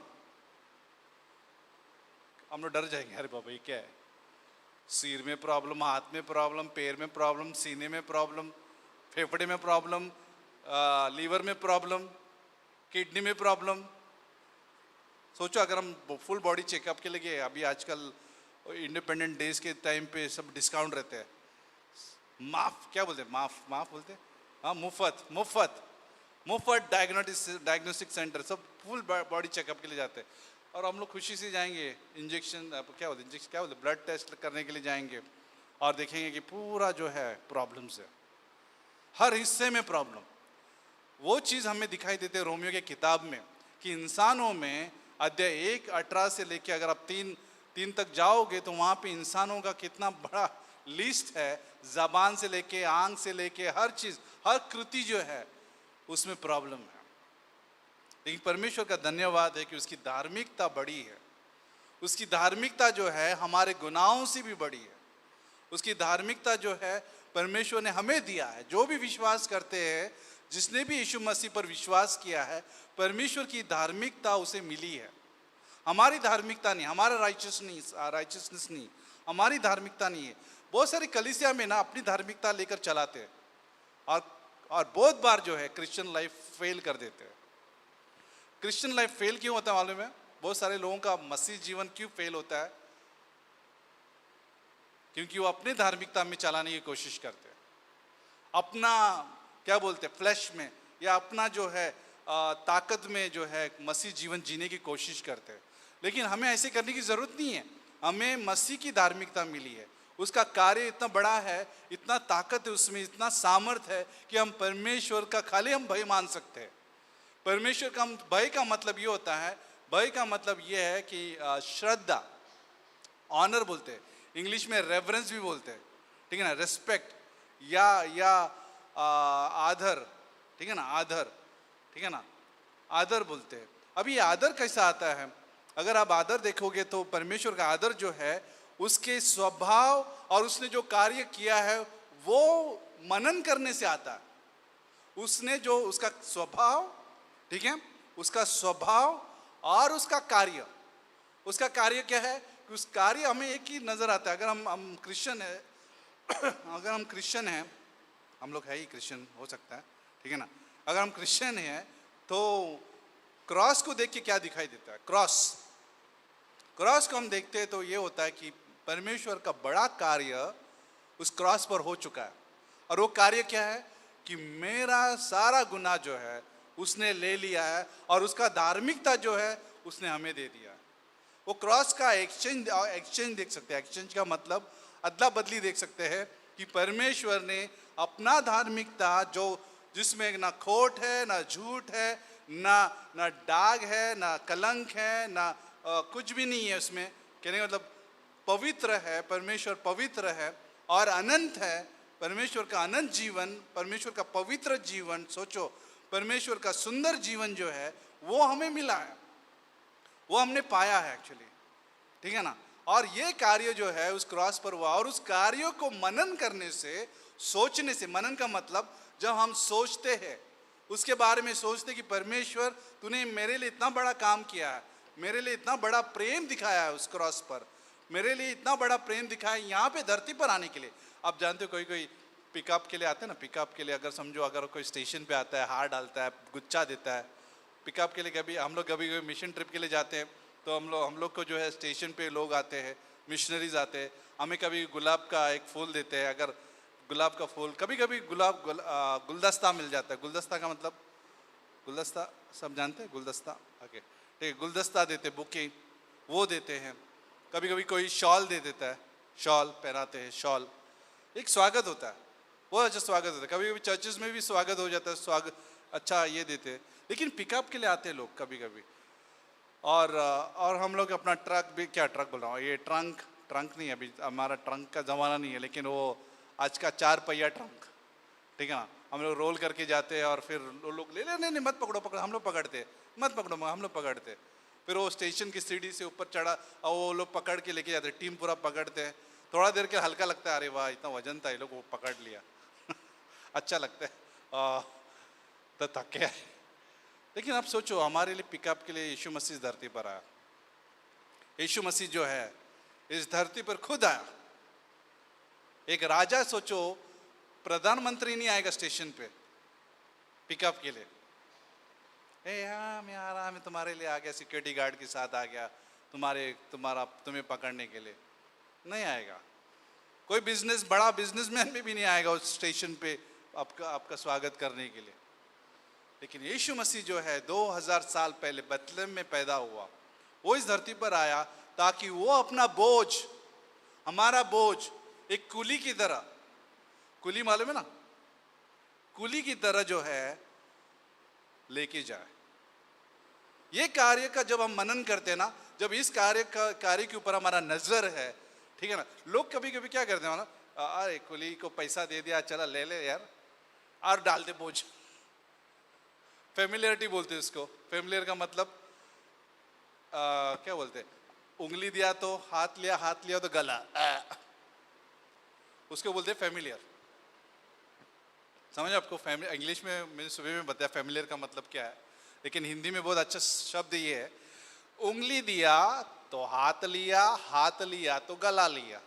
हम लोग डर जाएंगे, अरे बाबा ये क्या है, सिर में प्रॉब्लम, हाथ में प्रॉब्लम, पैर में प्रॉब्लम, सीने में प्रॉब्लम, फेफड़े में प्रॉब्लम, लीवर में प्रॉब्लम, किडनी में प्रॉब्लम। सोचो अगर हम फुल बॉडी चेकअप के लिए गए, अभी आजकल इंडिपेंडेंट डेज के टाइम पे सब डिस्काउंट रहते हैं, माफ क्या बोलते हैं, माफ बोलते हैं, हाँ मुफ्त डायग्नोस्टिक सेंटर, सब फुल बॉडी चेकअप के लिए जाते हैं। और हम लोग खुशी से जाएंगे, इंजेक्शन क्या बोलते ब्लड टेस्ट करने के लिए जाएंगे और देखेंगे कि पूरा जो है प्रॉब्लम्स है, हर हिस्से में प्रॉब्लम। वो चीज़ हमें दिखाई देते हैं रोमियो के किताब में कि इंसानों में अध्याय 1:18 से लेके अगर आप 3 तक जाओगे तो वहाँ पे इंसानों का कितना बड़ा लिस्ट है, जबान से लेके, आंख से लेके, हर चीज़, हर कृति जो है उसमें प्रॉब्लम है। लेकिन परमेश्वर का धन्यवाद है कि उसकी धार्मिकता बड़ी है, उसकी धार्मिकता जो है हमारे गुनाहों से भी बड़ी है। उसकी धार्मिकता जो है परमेश्वर ने हमें दिया है, जो भी विश्वास करते हैं, जिसने भी यीशु मसीह पर विश्वास किया है, परमेश्वर की धार्मिकता उसे मिली है। हमारी धार्मिकता नहीं, हमारा राइचसनेस नहीं, हमारी धार्मिकता नहीं है। बहुत सारी कलीसिया में ना अपनी धार्मिकता लेकर चलाते हैं और बहुत बार जो है क्रिश्चियन लाइफ फेल कर देते हैं। क्रिश्चियन लाइफ फेल क्यों होता है मालूम है? बहुत सारे लोगों का मसीह जीवन क्यों फेल होता है? क्योंकि वो अपने धार्मिकता में चलाने की कोशिश करते हैं, अपना क्या बोलते हैं फ्लैश में, या अपना जो है ताकत में जो है मसीह जीवन जीने की कोशिश करते हैं। लेकिन हमें ऐसे करने की जरूरत नहीं है। हमें मसीह की धार्मिकता मिली है, उसका कार्य इतना बड़ा है, इतना ताकत है उसमें, इतना सामर्थ है कि हम परमेश्वर का खाली हम भय मान सकते हैं। परमेश्वर का भय का मतलब ये होता है, भय का मतलब ये है कि श्रद्धा, ऑनर बोलते हैं, इंग्लिश में रेवरेंस भी बोलते हैं, ठीक है ना, रिस्पेक्ट या आदर, ठीक है ना, आदर, ठीक है ना, आदर बोलते हैं। अभी ये आदर कैसा आता है? अगर आप आदर देखोगे तो परमेश्वर का आदर जो है उसके स्वभाव और उसने जो कार्य किया है वो मनन करने से आता है। उसने जो उसका स्वभाव, ठीक है, उसका स्वभाव और उसका कार्य, उसका कार्य क्या है? उस कार्य हमें एक ही नजर आता है। अगर हम क्रिश्चियन है अगर हम क्रिश्चियन हैं, हम लोग है ही क्रिश्चियन, हो सकता है, ठीक है ना, अगर हम क्रिश्चियन हैं तो क्रॉस को देख के क्या दिखाई देता है? क्रॉस को हम देखते हैं तो ये होता है कि परमेश्वर का बड़ा कार्य उस क्रॉस पर हो चुका है। और वो कार्य क्या है? कि मेरा सारा गुनाह जो है उसने ले लिया है और उसका धार्मिकता जो है उसने हमें दे दिया है। वो क्रॉस का एक्सचेंज देख सकते हैं। एक्सचेंज का मतलब अदला बदली देख सकते हैं कि परमेश्वर ने अपना धार्मिकता जो जिसमें ना खोट है, ना झूठ है, ना दाग है, ना कलंक है, ना कुछ भी नहीं है उसमें, कहने का मतलब पवित्र है, परमेश्वर पवित्र है और अनंत है। परमेश्वर का अनंत जीवन, परमेश्वर का पवित्र जीवन, सोचो परमेश्वर का सुंदर जीवन जो है वो हमें मिला है, वो हमने पाया है एक्चुअली, ठीक है ना। और ये कार्य जो है उस क्रॉस पर हुआ और उस कार्यों को मनन करने से, सोचने से, मनन का मतलब जब हम सोचते हैं उसके बारे में, सोचते कि परमेश्वर तूने मेरे लिए इतना बड़ा काम किया है, मेरे लिए इतना बड़ा प्रेम दिखाया है उस क्रॉस पर, मेरे लिए इतना बड़ा प्रेम दिखाया है यहाँ पे धरती पर आने के लिए। आप जानते हो कोई पिकअप के लिए आते हैं ना, पिकअप के लिए अगर समझो अगर कोई स्टेशन पे आता है, हार डालता है, गुच्छा देता है पिकअप के लिए। कभी हम लोग कभी मिशन ट्रिप के लिए जाते हैं तो हम लोग को जो है स्टेशन पे लोग आते हैं, मिशनरीज आते हैं, हमें कभी गुलाब का एक फूल देते हैं। अगर गुलाब का फूल, कभी कभी गुलदस्ता मिल जाता है। गुलदस्ता का मतलब, गुलदस्ता सब जानते हैं, गुलदस्ता, ओके ठीक है, गुलदस्ता देते, बुके वो देते हैं। कभी कभी कोई शॉल दे देता है, शॉल पहनाते हैं, शॉल एक स्वागत होता है, वो अच्छा स्वागत होता है। कभी कभी चर्चेस में भी स्वागत हो जाता है, स्वागत अच्छा ये देते हैं। लेकिन पिकअप के लिए आते हैं लोग कभी कभी, और हम लोग अपना ट्रक भी, क्या ट्रक बोल रहा हूँ, ये ट्रंक नहीं है, अभी हमारा ट्रंक का ज़माना नहीं है, लेकिन वो आज का 4 पहिया ट्रंक, ठीक है ना, हम लोग रोल करके जाते हैं और फिर लोग ले नहीं मत पकड़ो, हम लोग पकड़ते, मत पकड़ो, हम लोग पकड़ते। फिर वो स्टेशन की सीढ़ी से ऊपर चढ़ा और वो लोग पकड़ के लेके जाते, टीम पूरा पकड़ते हैं। थोड़ा देर के हल्का लगता है, अरे वाह इतना वजन था, ये लोग वो पकड़ लिया अच्छा लगता है। तो थके आए। लेकिन आप सोचो, हमारे लिए पिकअप के लिए यीशु मसीह इस धरती पर आया। यीशु मसीह जो है इस धरती पर खुद आया। एक राजा, सोचो, प्रधानमंत्री नहीं आएगा स्टेशन पे पिकअप के लिए, मैं आ रहा, मैं तुम्हारे लिए आ गया, सिक्योरिटी गार्ड के साथ आ गया तुम्हें पकड़ने के लिए, नहीं आएगा। कोई बड़ा बिजनेसमैन भी नहीं आएगा उस स्टेशन पे आपका स्वागत करने के लिए। लेकिन यीशु मसीह जो है 2000 साल पहले बेथलेहम में पैदा हुआ, वो इस धरती पर आया ताकि वो अपना बोझ, हमारा बोझ, एक कुली की तरह, कुली मालूम है ना, कुली की तरह जो है लेके जाए। ये कार्य का जब हम मनन करते हैं ना, जब इस कार्य के ऊपर हमारा नजर है, ठीक है ना, लोग कभी कभी क्या करते हैं ना, अरे कुली को पैसा दे दिया, चला ले ले यार, और डाल दे बोझ। फेमिलियरिटी बोलते हैं इसको। फेमिलियर का मतलब क्या बोलते हैं, उंगली दिया तो हाथ लिया तो गला, उसको बोलते हैं फेमिलियर। समझ आपको? इंग्लिश में मैंने सुबह में बताया फेमिलियर का मतलब क्या है, लेकिन हिंदी में बहुत अच्छा शब्द ये है, उंगली दिया तो हाथ लिया तो गला लिया।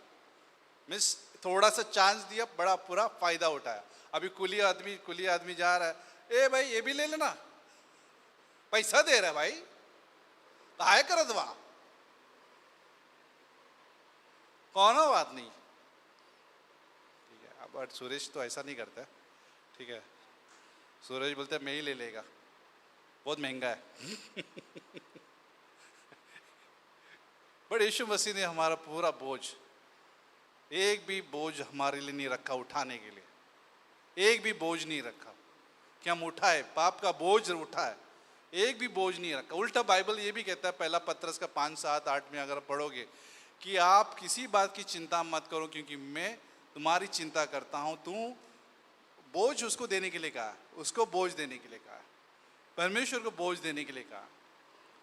मीन्स थोड़ा सा चांस दिया, बड़ा पूरा फायदा उठाया। अभी कुली आदमी जा रहा है, ए भाई ये भी ले लेना, पैसा दे रहा है भाई, आय कर दवा, कौन बात नहीं, ठीक है। अब सुरेश तो ऐसा नहीं करता, ठीक है, सूरज बोलते है मैं ही ले लेगा, बहुत महंगा है। बट यीशु मसीह ने हमारा पूरा बोझ, एक भी बोझ हमारे लिए नहीं रखा उठाने के लिए, एक भी बोझ नहीं रखा कि हम उठाए, पाप का बोझ उठाए, एक भी बोझ नहीं रखा। उल्टा बाइबल ये भी कहता है, पहला पत्रस का 5, 7, 8 में अगर पढ़ोगे कि आप किसी बात की चिंता मत करो क्योंकि मैं तुम्हारी चिंता करता हूं। तू बोझ उसको देने के लिए कहा, उसको बोझ देने के लिए कहा, परमेश्वर को बोझ देने के लिए कहा।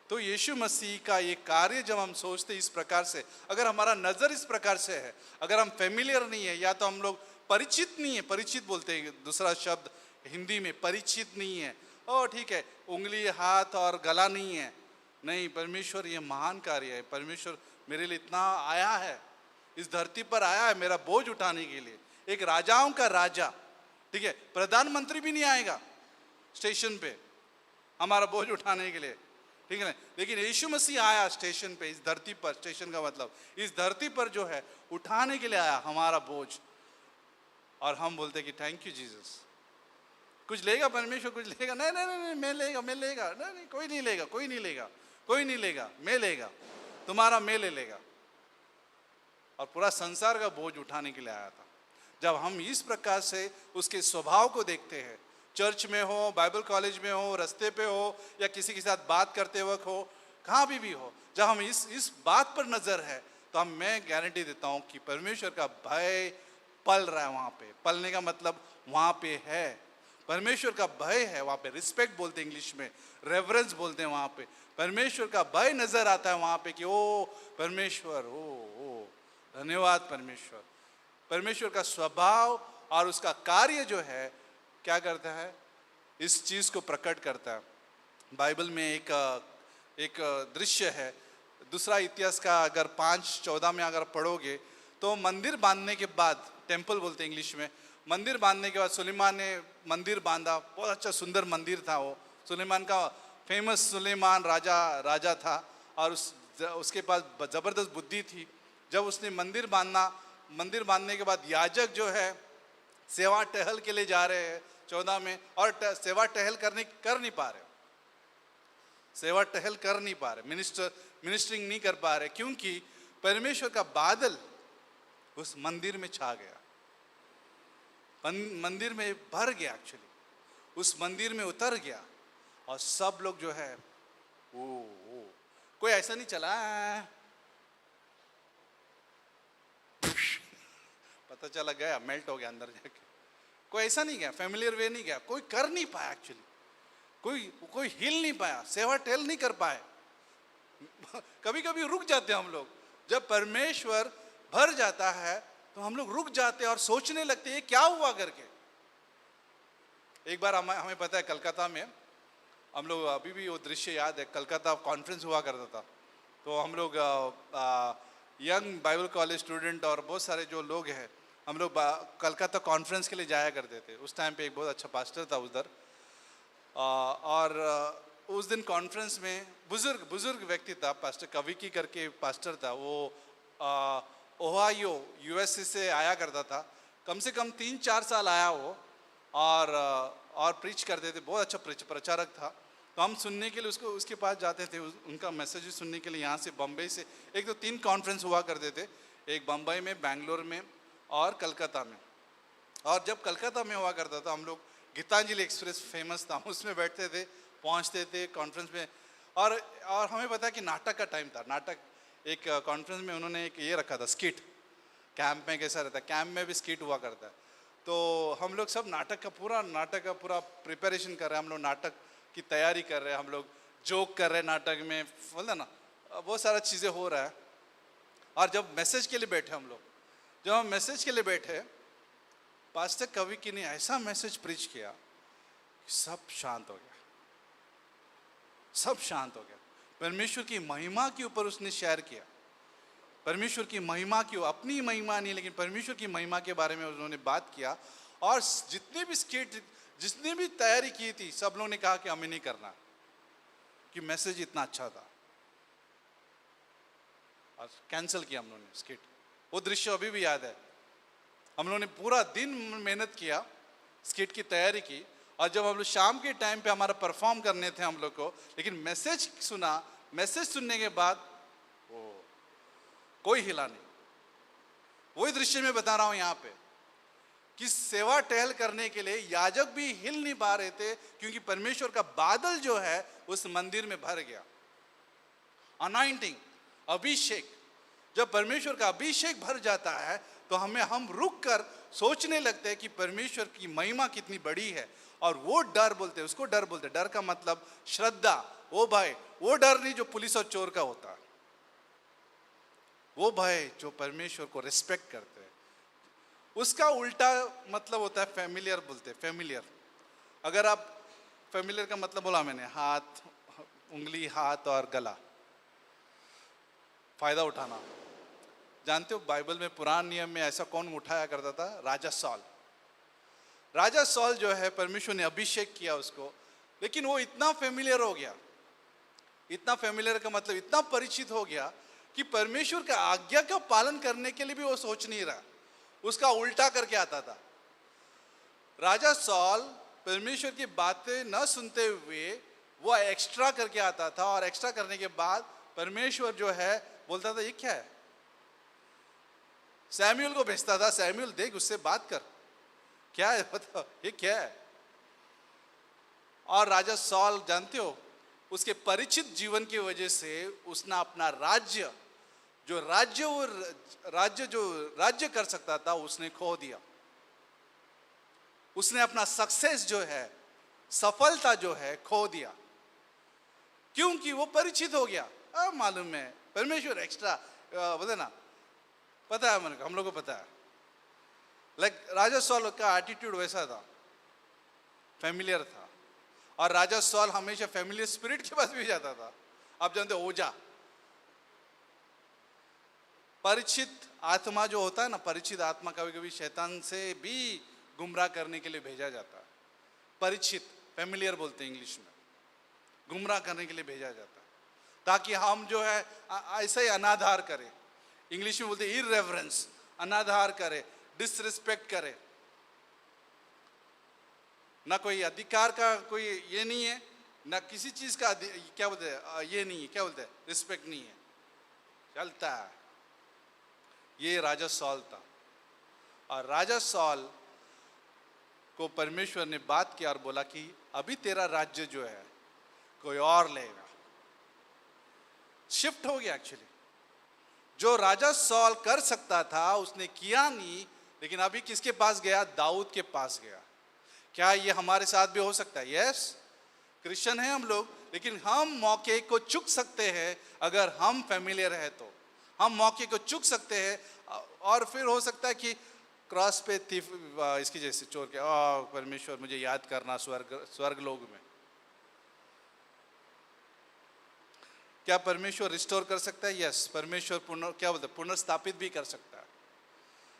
तो यीशु मसीह का ये कार्य जब हम सोचते इस प्रकार से, अगर हमारा नज़र इस प्रकार से है, अगर हम फेमिलियर नहीं है, या तो हम लोग परिचित नहीं है, परिचित बोलते हैं दूसरा शब्द हिंदी में, परिचित नहीं है, ओ ठीक है, उंगली, हाथ और गला नहीं है, नहीं, परमेश्वर ये महान कार्य है, परमेश्वर मेरे लिए इतना आया है, इस धरती पर आया है मेरा बोझ उठाने के लिए, एक राजाओं का राजा, ठीक है, प्रधानमंत्री भी नहीं आएगा स्टेशन पे हमारा बोझ उठाने के लिए, ठीक है ना, लेकिन यीशु मसीह आया स्टेशन पे, इस धरती पर, स्टेशन का मतलब इस धरती पर जो है उठाने के लिए आया हमारा बोझ। और हम बोलते कि थैंक यू जीसस। कुछ लेगा परमेश्वर, कुछ लेगा, नहीं नहीं नहीं, मैं लेगा, नहीं, कोई नहीं लेगा, मैं लेगा, तुम्हारा मैं ले लेगा। और पूरा संसार का बोझ उठाने के लिए आया था। जब हम इस प्रकार से उसके स्वभाव को देखते हैं, चर्च में हो, बाइबल कॉलेज में हो, रास्ते पे हो, या किसी के साथ बात करते वक्त हो, कहाँ भी हो, जब हम इस बात पर नजर है तो मैं गारंटी देता हूँ कि परमेश्वर का भय पल रहा है वहाँ पे। पलने का मतलब वहाँ पे है, परमेश्वर का भय है वहाँ पे। रिस्पेक्ट बोलते हैं इंग्लिश में, रेवरेंस बोलते हैं वहाँ पे। परमेश्वर का भय नजर आता है वहाँ पे कि ओ परमेश्वर, ओ धन्यवाद परमेश्वर। परमेश्वर का स्वभाव और उसका कार्य जो है क्या करता है, इस चीज़ को प्रकट करता है। बाइबल में एक दृश्य है, दूसरा इतिहास का अगर 5:14 में अगर पढ़ोगे तो मंदिर बांधने के बाद, टेम्पल बोलते हैं इंग्लिश में, मंदिर बांधने के बाद सुलेमान ने मंदिर बांधा, बहुत अच्छा सुंदर मंदिर था वो। सुलेमान का फेमस सुलेमान राजा था और उसके पास ज़बरदस्त बुद्धि थी। जब उसने मंदिर मंदिर बांधने के बाद याजक जो है सेवा टहल के लिए जा रहे हैं 14 में, और सेवा टहल कर नहीं पा रहे, सेवा टहल कर नहीं पा रहे, मिनिस्टरिंग नहीं कर पा रहे, क्योंकि परमेश्वर का बादल उस मंदिर में छा गया, मंदिर में भर गया, एक्चुअली उस मंदिर में उतर गया। और सब लोग जो है कोई ऐसा नहीं चला पता चला गया, मेल्ट हो गया अंदर जाके, कोई ऐसा नहीं गया, फेमिलियर वे नहीं गया, कोई कर नहीं पाया, एक्चुअली कोई हिल नहीं पाया, सेवा टेल नहीं कर पाए। कभी कभी रुक जाते हैं हम लोग, जब परमेश्वर भर जाता है तो हम लोग रुक जाते हैं और सोचने लगते हैं ये क्या हुआ करके, एक बार हमें पता है कलकत्ता में हम लोग, अभी भी वो दृश्य याद है, कलकत्ता कॉन्फ्रेंस हुआ करता था। तो हम लोग यंग बाइबल कॉलेज स्टूडेंट और बहुत सारे जो लोग हैं, हम लोग कलकत्ता कॉन्फ्रेंस के लिए जाया करते थे। उस टाइम पे एक बहुत अच्छा पास्टर था उधर, और उस दिन कॉन्फ्रेंस में बुजुर्ग व्यक्ति था, पास्टर कविकी करके पास्टर था। वो ओहायो यूएसए से आया करता था, कम से कम 3-4 साल आया वो, और प्रीच करते थे, बहुत अच्छा प्रचारक था। तो हम सुनने के लिए उसके पास जाते थे, उनका मैसेज सुनने के लिए। यहाँ से बम्बई से 1-2-3 कॉन्फ्रेंस हुआ करते थे, एक बम्बई में, बेंगलोर में और कलकत्ता में। और जब कलकत्ता में हुआ करता था, हम लोग गीतांजलि एक्सप्रेस फेमस था, उसमें बैठते थे, पहुँचते थे कॉन्फ्रेंस में। और हमें पता है कि नाटक का टाइम था। नाटक एक कॉन्फ्रेंस में उन्होंने एक ये रखा था, स्किट। कैंप में कैसा रहता है, कैंप में भी स्किट हुआ करता है। तो हम लोग सब नाटक का पूरा प्रिपरेशन कर रहे हैं, हम लोग नाटक की तैयारी कर रहे हैं, हम लोग जोक कर रहे हैं नाटक में, बोलते ना, बहुत सारा चीज़ें हो रहा है। और जब मैसेज के लिए बैठे हम लोग, जब हम मैसेज के लिए बैठे, पास्टर कविकी ने ऐसा मैसेज प्रीच किया, सब शांत हो गया, सब शांत हो गया। परमेश्वर की महिमा के ऊपर उसने शेयर किया, परमेश्वर की महिमा की, अपनी महिमा नहीं लेकिन परमेश्वर की महिमा के बारे में उन्होंने बात किया। और जितने भी स्किट, जिसने भी तैयारी की थी, सब लोगों ने कहा कि हमें नहीं करना, कि मैसेज इतना अच्छा था, और कैंसिल किया हम लोगों ने स्किट। वो दृश्य अभी भी याद है। हम लोगों ने पूरा दिन मेहनत किया, स्किट की तैयारी की, और जब हम लोग शाम के टाइम पे हमारा परफॉर्म करने थे हम लोग को, लेकिन मैसेज सुना, मैसेज सुनने के बाद कोई हिला नहीं। वही दृश्य में बता रहा हूं यहाँ पे, कि सेवा टहल करने के लिए याजक भी हिल नहीं पा रहे थे, क्योंकि परमेश्वर का बादल जो है उस मंदिर में भर गया। अनॉइंटिंग, अभिषेक, जब परमेश्वर का अभिषेक भर जाता है तो हम रुक कर सोचने लगते हैं कि परमेश्वर की महिमा कितनी बड़ी है। और वो डर बोलते हैं, उसको डर बोलते हैं। डर का मतलब श्रद्धा, वो भय, वो डर नहीं जो पुलिस और चोर का होता है, वो भय जो परमेश्वर को रिस्पेक्ट करते हैं। उसका उल्टा मतलब होता है फैमिलियर, बोलते हैं फैमिलियर। अगर आप, फैमिलियर का मतलब बोला मैंने, हाथ, उंगली, हाथ और गला, फायदा उठाना। जानते हो बाइबल में, पुराने नियम में ऐसा कौन उठाया करता था? राजा सॉल। राजा सॉल जो है, परमेश्वर ने अभिषेक किया उसको, लेकिन वो इतना फेमिलियर हो गया, इतना फेमिलियर का मतलब इतना परिचित हो गया कि परमेश्वर का आज्ञा का पालन करने के लिए भी वो सोच नहीं रहा, उसका उल्टा करके आता था। राजा सॉल परमेश्वर की बातें न सुनते हुए वो एक्स्ट्रा करके आता था, और एक्स्ट्रा करने के बाद परमेश्वर जो है बोलता था, ये क्या है? सैमुएल को भेजता था, सैमुएल देख, उससे बात कर, क्या है बताओ, ये क्या है? और राजा सॉल, जानते हो, उसके परिचित जीवन की वजह से उसने अपना राज्य जो राज्य कर सकता था, उसने खो दिया। उसने अपना सक्सेस जो है, सफलता जो है, खो दिया, क्योंकि वो परिचित हो गया। अब मालूम है परमेश्वर एक्स्ट्रा, बोले ना, पता है हम लोग को पता है। राजा सॉल का एटीट्यूड वैसा था, फेमिलियर था। और राजा सॉल हमेशा फेमिलियर स्पिरिट के पास भी जाता था। आप जानते हो, ओजा, परिचित आत्मा जो होता है ना, परिचित आत्मा कभी कभी शैतान से भी गुमराह करने के लिए भेजा जाता है। परिचित, फेमिलियर बोलते हैं इंग्लिश में, गुमराह करने के लिए भेजा जाता है, ताकि हम जो है ऐसा ही अनादर करें। इंग्लिश में बोलते हैं इररेवरेंस, अनादर करे, डिसरिस्पेक्ट करे। ना कोई अधिकार का कोई ये नहीं है, ना किसी चीज का क्या बोलते हैं, ये नहीं है, क्या बोलते हैं, रिस्पेक्ट नहीं है, चलता है। ये राजा सॉल था। और राजा सॉल को परमेश्वर ने बात किया और बोला कि अभी तेरा राज्य जो है कोई और लेगा। शिफ्ट हो गया एक्चुअली। जो राजा सॉल कर सकता था उसने किया नहीं, लेकिन अभी किसके पास गया? दाऊद के पास गया। क्या ये हमारे साथ भी हो सकता है? यस, क्रिश्चियन हैं हम लोग, लेकिन हम मौके को चुक सकते हैं। अगर हम फेमिलियर है तो हम मौके को चुक सकते हैं, और फिर हो सकता है कि क्रॉस पे थीफ इसकी जैसे चोर के परमेश्वर मुझे याद करना स्वर्ग लोग में। क्या परमेश्वर रिस्टोर कर सकता है? यस, परमेश्वर पुनर्स्थापित भी कर सकता है।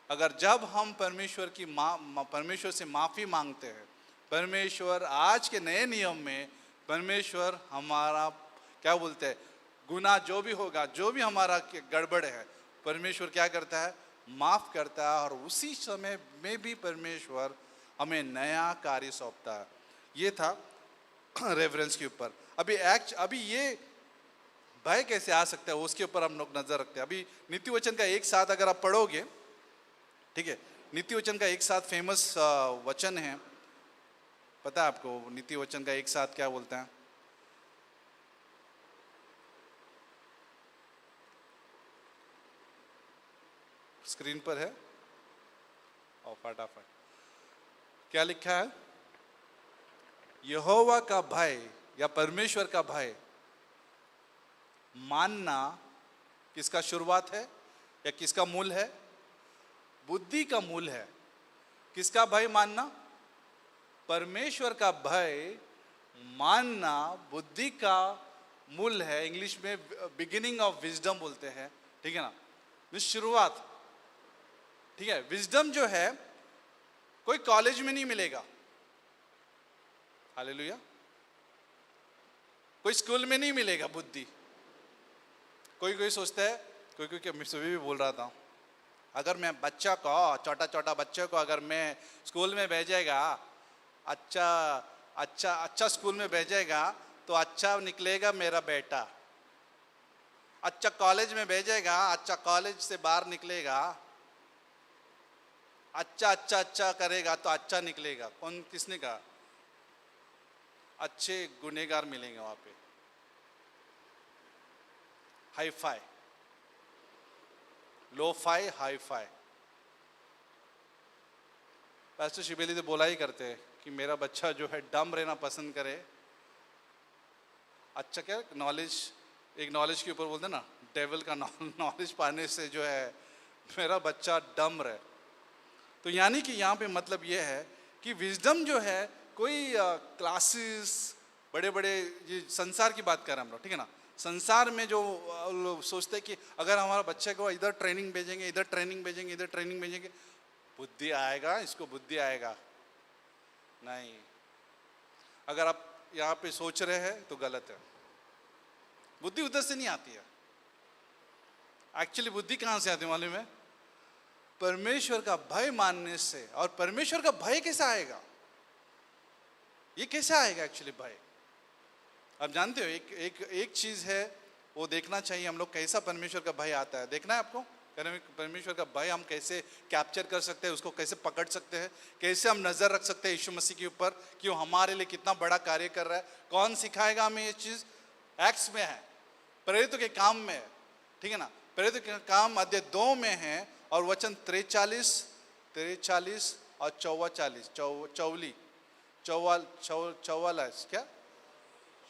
अगर जब हम परमेश्वर से माफी मांगते हैं, परमेश्वर आज के नए नियम में परमेश्वर हमारा क्या बोलते हैं, गुनाह जो भी होगा, जो भी हमारा गड़बड़ है, परमेश्वर क्या करता है? माफ करता है। और उसी समय में भी परमेश्वर हमें नया कार्य सौंपता है। ये था रेफरेंस के ऊपर। अभी ये भय कैसे आ सकता है उसके ऊपर हम लोग नजर रखते हैं। अभी नीति वचन का एक साथ अगर आप पढ़ोगे, ठीक है, नीति वचन का एक साथ फेमस वचन है, पता है आपको नीति वचन का एक साथ क्या बोलता है? स्क्रीन पर है और फटाफट क्या लिखा है? यहोवा का भय या परमेश्वर का भय मानना किसका शुरुआत है या किसका मूल है? बुद्धि का मूल है। किसका भय मानना? परमेश्वर का भय मानना बुद्धि का मूल है। इंग्लिश में बिगिनिंग ऑफ विजडम बोलते हैं, ठीक है ना, शुरुआत। ठीक है, विजडम जो है कोई कॉलेज में नहीं मिलेगा, हालेलुया, कोई स्कूल में नहीं मिलेगा बुद्धि। कोई सोचता है, कोई मैं सुबह भी बोल रहा था, अगर मैं बच्चा को, छोटा बच्चे को अगर मैं स्कूल में भेजेगा, अच्छा स्कूल में भेजेगा तो अच्छा निकलेगा मेरा बेटा। अच्छा कॉलेज में भेजेगा, अच्छा कॉलेज से बाहर निकलेगा, अच्छा करेगा तो अच्छा निकलेगा। किसने कहा? अच्छे गुनहगार मिलेंगे वहां पे, hi fi, lo fi, hi fi. Pastor शिबेली तो बोला ही करते हैं कि मेरा बच्चा जो है डम रहना पसंद करे। अच्छा क्या नॉलेज, एक नॉलेज के ऊपर बोलते हैं ना, डेविल का नॉलेज पाने से जो है मेरा बच्चा डम रहे। तो यानी कि यहाँ पे मतलब ये है कि विजडम जो है कोई क्लासेस, बड़े बड़े, ये संसार की बात कर रहे हैं हम लोग, ठीक है ना। संसार में जो लोग सोचते हैं कि अगर हमारा बच्चे को इधर ट्रेनिंग भेजेंगे, इधर ट्रेनिंग भेजेंगे, इधर ट्रेनिंग भेजेंगे, बुद्धि आएगा, इसको बुद्धि आएगा। नहीं, अगर आप यहाँ पे सोच रहे हैं तो गलत है। बुद्धि उधर से नहीं आती है। एक्चुअली बुद्धि कहाँ से आती है मालूम है? परमेश्वर का भय मानने से। और परमेश्वर का भय कैसे आएगा? ये कैसे आएगा एक्चुअली भय? आप जानते हो, एक चीज है वो देखना चाहिए हम लोग, कैसा परमेश्वर का भय आता है। देखना है आपको, परमेश्वर का भय हम कैसे कैप्चर कर सकते हैं, उसको कैसे पकड़ सकते हैं, कैसे हम नजर रख सकते हैं यीशु मसीह के ऊपर कि वो हमारे लिए कितना बड़ा कार्य कर रहा है। कौन सिखाएगा हमें ये चीज? एक्ट्स में है, प्रेरितों के काम में है, ठीक है ना। प्रेरितों के काम अध्याय 2 में है और वचन 43 और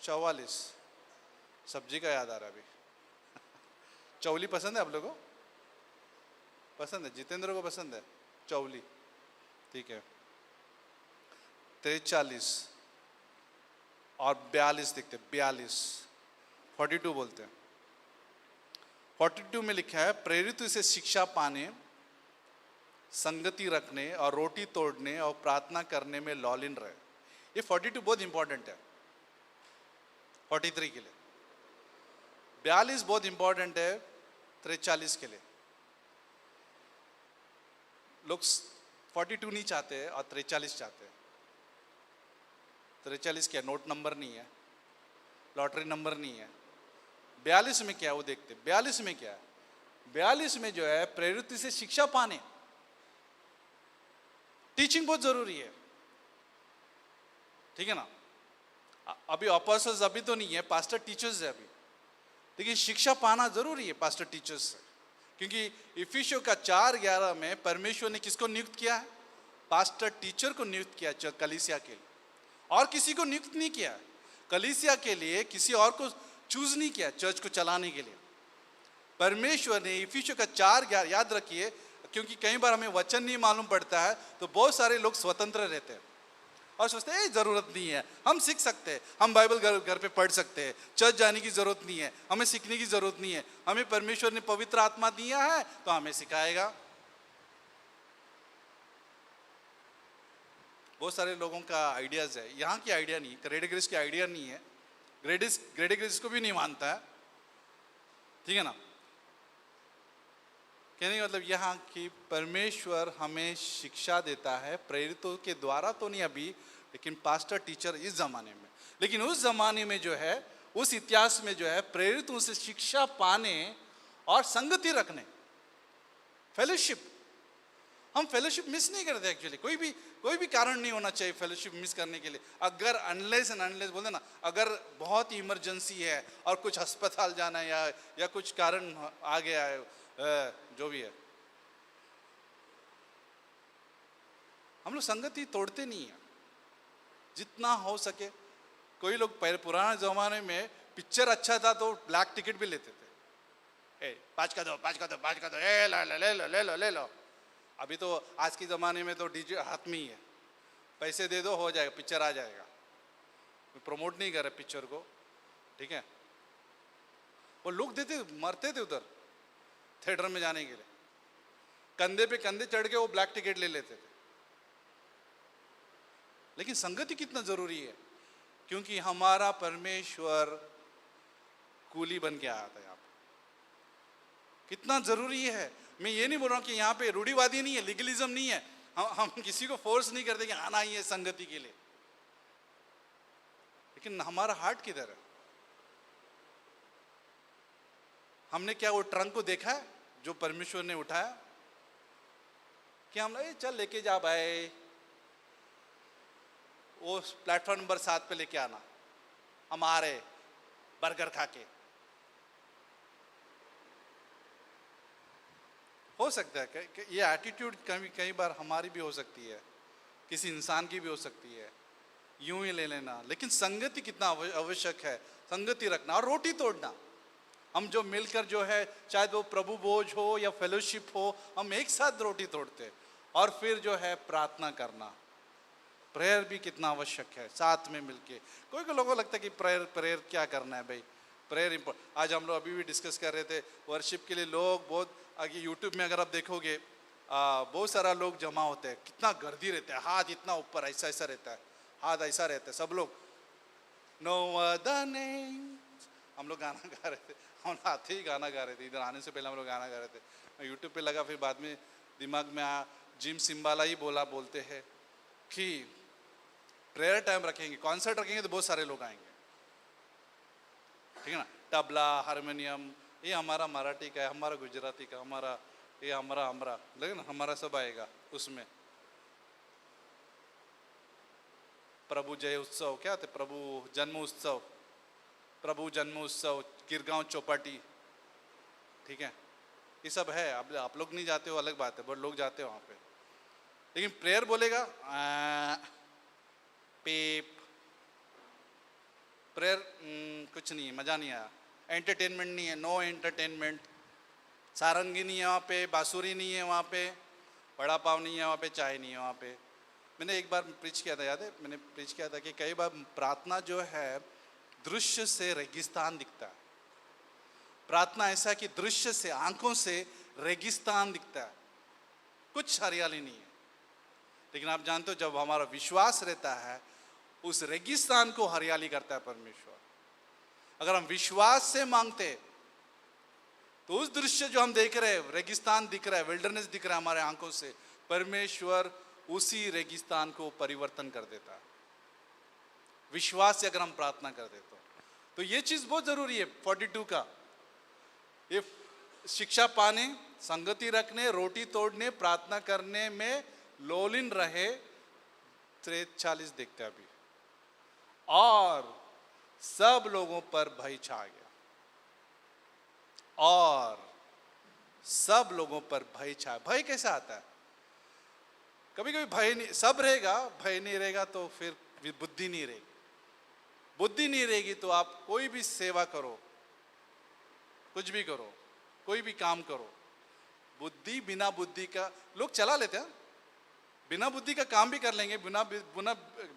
44 सब्जी का याद आ रहा अभी। चौली पसंद है आप लोगों को? पसंद है? जितेंद्र को पसंद है चौली? ठीक है। 43 और 42 दिखते, 42 बोलते हैं। 42 में लिखा है, प्रेरित से शिक्षा पाने, संगति रखने और रोटी तोड़ने और प्रार्थना करने में लॉलिन रहे। ये 42 बहुत इंपॉर्टेंट है 43 के लिए। 42 बहुत इंपॉर्टेंट है 43 के लिए। लोग 42 नहीं चाहते और 43 चाहते हैं। 43 क्या नोट नंबर नहीं है, लॉटरी नंबर नहीं है। 42 में क्या है वो देखते। 42 में क्या है? 42 में जो है प्रेरित से शिक्षा पाने, टीचिंग बहुत जरूरी है, ठीक है ना। अभी अपोस्टल्स अभी तो नहीं है, पास्टर टीचर्स है अभी, लेकिन शिक्षा पाना जरूरी है पास्टर टीचर्स से। क्योंकि इफिसियों का 4:11 में परमेश्वर ने किसको नियुक्त किया है? पास्टर टीचर को नियुक्त किया कलीसिया के लिए, और किसी को नियुक्त नहीं किया। कलीसिया के लिए किसी और को चूज नहीं किया चर्च को चलाने के लिए। परमेश्वर ने इफिसियों का 4:11 याद रखिए, क्योंकि कई बार हमें वचन नहीं मालूम पड़ता है, तो बहुत सारे लोग स्वतंत्र रहते हैं और सोचते हैं जरूरत नहीं है, हम सीख सकते हैं, हम बाइबल घर पे पढ़ सकते हैं, चर्च जाने की जरूरत नहीं है, हमें सीखने की जरूरत नहीं है, हमें परमेश्वर ने पवित्र आत्मा दिया है तो हमें सिखाएगा। बहुत सारे लोगों का आइडियाज है, यहाँ की आइडिया नहीं, ग्रेडी ग्रेस की आइडिया नहीं है, ग्रेडी ग्रेस को भी नहीं मानता है, ठीक है ना। कहने का मतलब यहाँ की परमेश्वर हमें शिक्षा देता है प्रेरितों के द्वारा, तो नहीं अभी, लेकिन पास्टर टीचर इस जमाने में, लेकिन उस जमाने में जो है, उस इतिहास में जो है, प्रेरितों से शिक्षा पाने और संगति रखने, फेलोशिप, हम फेलोशिप मिस नहीं करते एक्चुअली। कोई भी कारण नहीं होना चाहिए फेलोशिप मिस करने के लिए। अगर अनलेस एंड अनलेस बोलते ना, अगर बहुत ही इमरजेंसी है और कुछ अस्पताल जाना है या कुछ कारण आ गया है, जो भी है, हम लोग संगति तोड़ते नहीं है जितना हो सके। कोई लोग पहले पुराने जमाने में पिक्चर अच्छा था तो ब्लैक टिकट भी लेते थे, 5 का दो, ले लो। अभी तो आज के ज़माने में तो डीजे हाथ में ही है, पैसे दे दो हो जाएगा, पिक्चर आ जाएगा। प्रमोट नहीं कर रहे पिक्चर को, ठीक है। वो लोग देते, मरते थे उधर थिएटर में जाने के लिए, कंधे पे कंधे चढ़ के वो ब्लैक टिकट ले लेते थे। लेकिन संगति कितना जरूरी है, क्योंकि हमारा परमेश्वर कूली बन के आया था यहाँ पे। कितना जरूरी है। मैं ये नहीं बोल रहा हूँ कि यहाँ पे रूढ़िवादी नहीं है, लीगलिज्म नहीं है, हम किसी को फोर्स नहीं करते कि आना ही है संगति के लिए, लेकिन हमारा हार्ट किधर है? हमने क्या वो ट्रंक को देखा है जो परमेश्वर ने उठाया कि हम चल लेके जा भाई, वो प्लेटफॉर्म नंबर 7 पे लेके आना, हम आ रहे बर्गर खा के। हो सकता है कि ये एटीट्यूड कई बार हमारी भी हो सकती है, किसी इंसान की भी हो सकती है, यूं ही ले लेना। लेकिन संगति कितना आवश्यक है, संगति रखना और रोटी तोड़ना। हम जो मिलकर जो है, चाहे वो प्रभु भोज हो या फेलोशिप हो, हम एक साथ रोटी तोड़ते और फिर जो है प्रार्थना करना। प्रेयर भी कितना आवश्यक है, साथ में मिलके। कोई लोगों को लगता है कि प्रेयर क्या करना है भाई, प्रेयर आज हम लोग अभी भी डिस्कस कर रहे थे, वर्शिप के लिए लोग बहुत आगे, यूट्यूब में अगर आप देखोगे बहुत सारा लोग जमा होते हैं, कितना गर्दी रहता है, हाथ इतना ऊपर ऐसा ऐसा रहता है, हाथ ऐसा रहता है, सब लोग नो अदर नेम। हम लोग गाना गा रहे थे, हम आते ही गाना गा रहे थे, इधर आने से पहले हम लोग गाना गा रहे थे। मैं यूट्यूब पे लगा, फिर बाद में दिमाग में आया, जिम सिम्बाला ही बोलते हैं कि प्रेयर टाइम रखेंगे, कॉन्सर्ट रखेंगे तो बहुत सारे लोग आएंगे, ठीक है ना। तबला, हारमोनियम, ये हमारा मराठी का है, हमारा गुजराती का, हमारा ये हमारा लेकिन हमारा सब आएगा उसमें। प्रभु जय उत्सव क्या थे, प्रभु जन्म उत्सव, गिरगांव चौपाटी, ठीक है, ये सब है। आप लोग नहीं जाते हो अलग बात है, बहुत लोग जाते हो वहाँ पे। लेकिन प्रेयर बोलेगा पेप, प्रेयर कुछ नहीं है, मज़ा नहीं आया। एंटरटेनमेंट नहीं है, नो एंटरटेनमेंट। सारंगी नहीं है वहाँ पे, बांसुरी नहीं है वहाँ पे, बड़ा पाव नहीं है वहाँ पे, चाय नहीं है वहाँ पे। मैंने एक बार प्रीच किया था, याद है, मैंने प्रीच किया था कि कई बार प्रार्थना जो है दृश्य से रेगिस्तान दिखता है। प्रार्थना ऐसा है कि दृश्य से, आंखों से रेगिस्तान दिखता है, कुछ हरियाली नहीं है। लेकिन आप जानते हो जब हमारा विश्वास रहता है, उस रेगिस्तान को हरियाली करता है परमेश्वर। अगर हम विश्वास से मांगते तो उस दृश्य जो हम देख रहे हैं, रेगिस्तान दिख रहा है, विल्डरनेस दिख रहा है हमारे आंखों से, परमेश्वर उसी रेगिस्तान को परिवर्तन कर देता है। विश्वास से अगर हम प्रार्थना कर देते तो ये चीज बहुत जरूरी है। 42 का ये शिक्षा पाने, संगति रखने, रोटी तोड़ने, प्रार्थना करने में लोलिन रहे। 43 देखते हैं अभी, और सब लोगों पर भय छा गया, और सब लोगों पर भय छा। भय कैसा आता है? कभी कभी भय नहीं, सब रहेगा, भय नहीं रहेगा तो फिर बुद्धि नहीं रहेगी। बुद्धि नहीं रहेगी तो आप कोई भी सेवा करो, कुछ भी करो, कोई भी काम करो, बुद्धि बिना बुद्धि का लोग चला लेते हैं, बिना बुद्धि का काम भी कर लेंगे, बिना बिना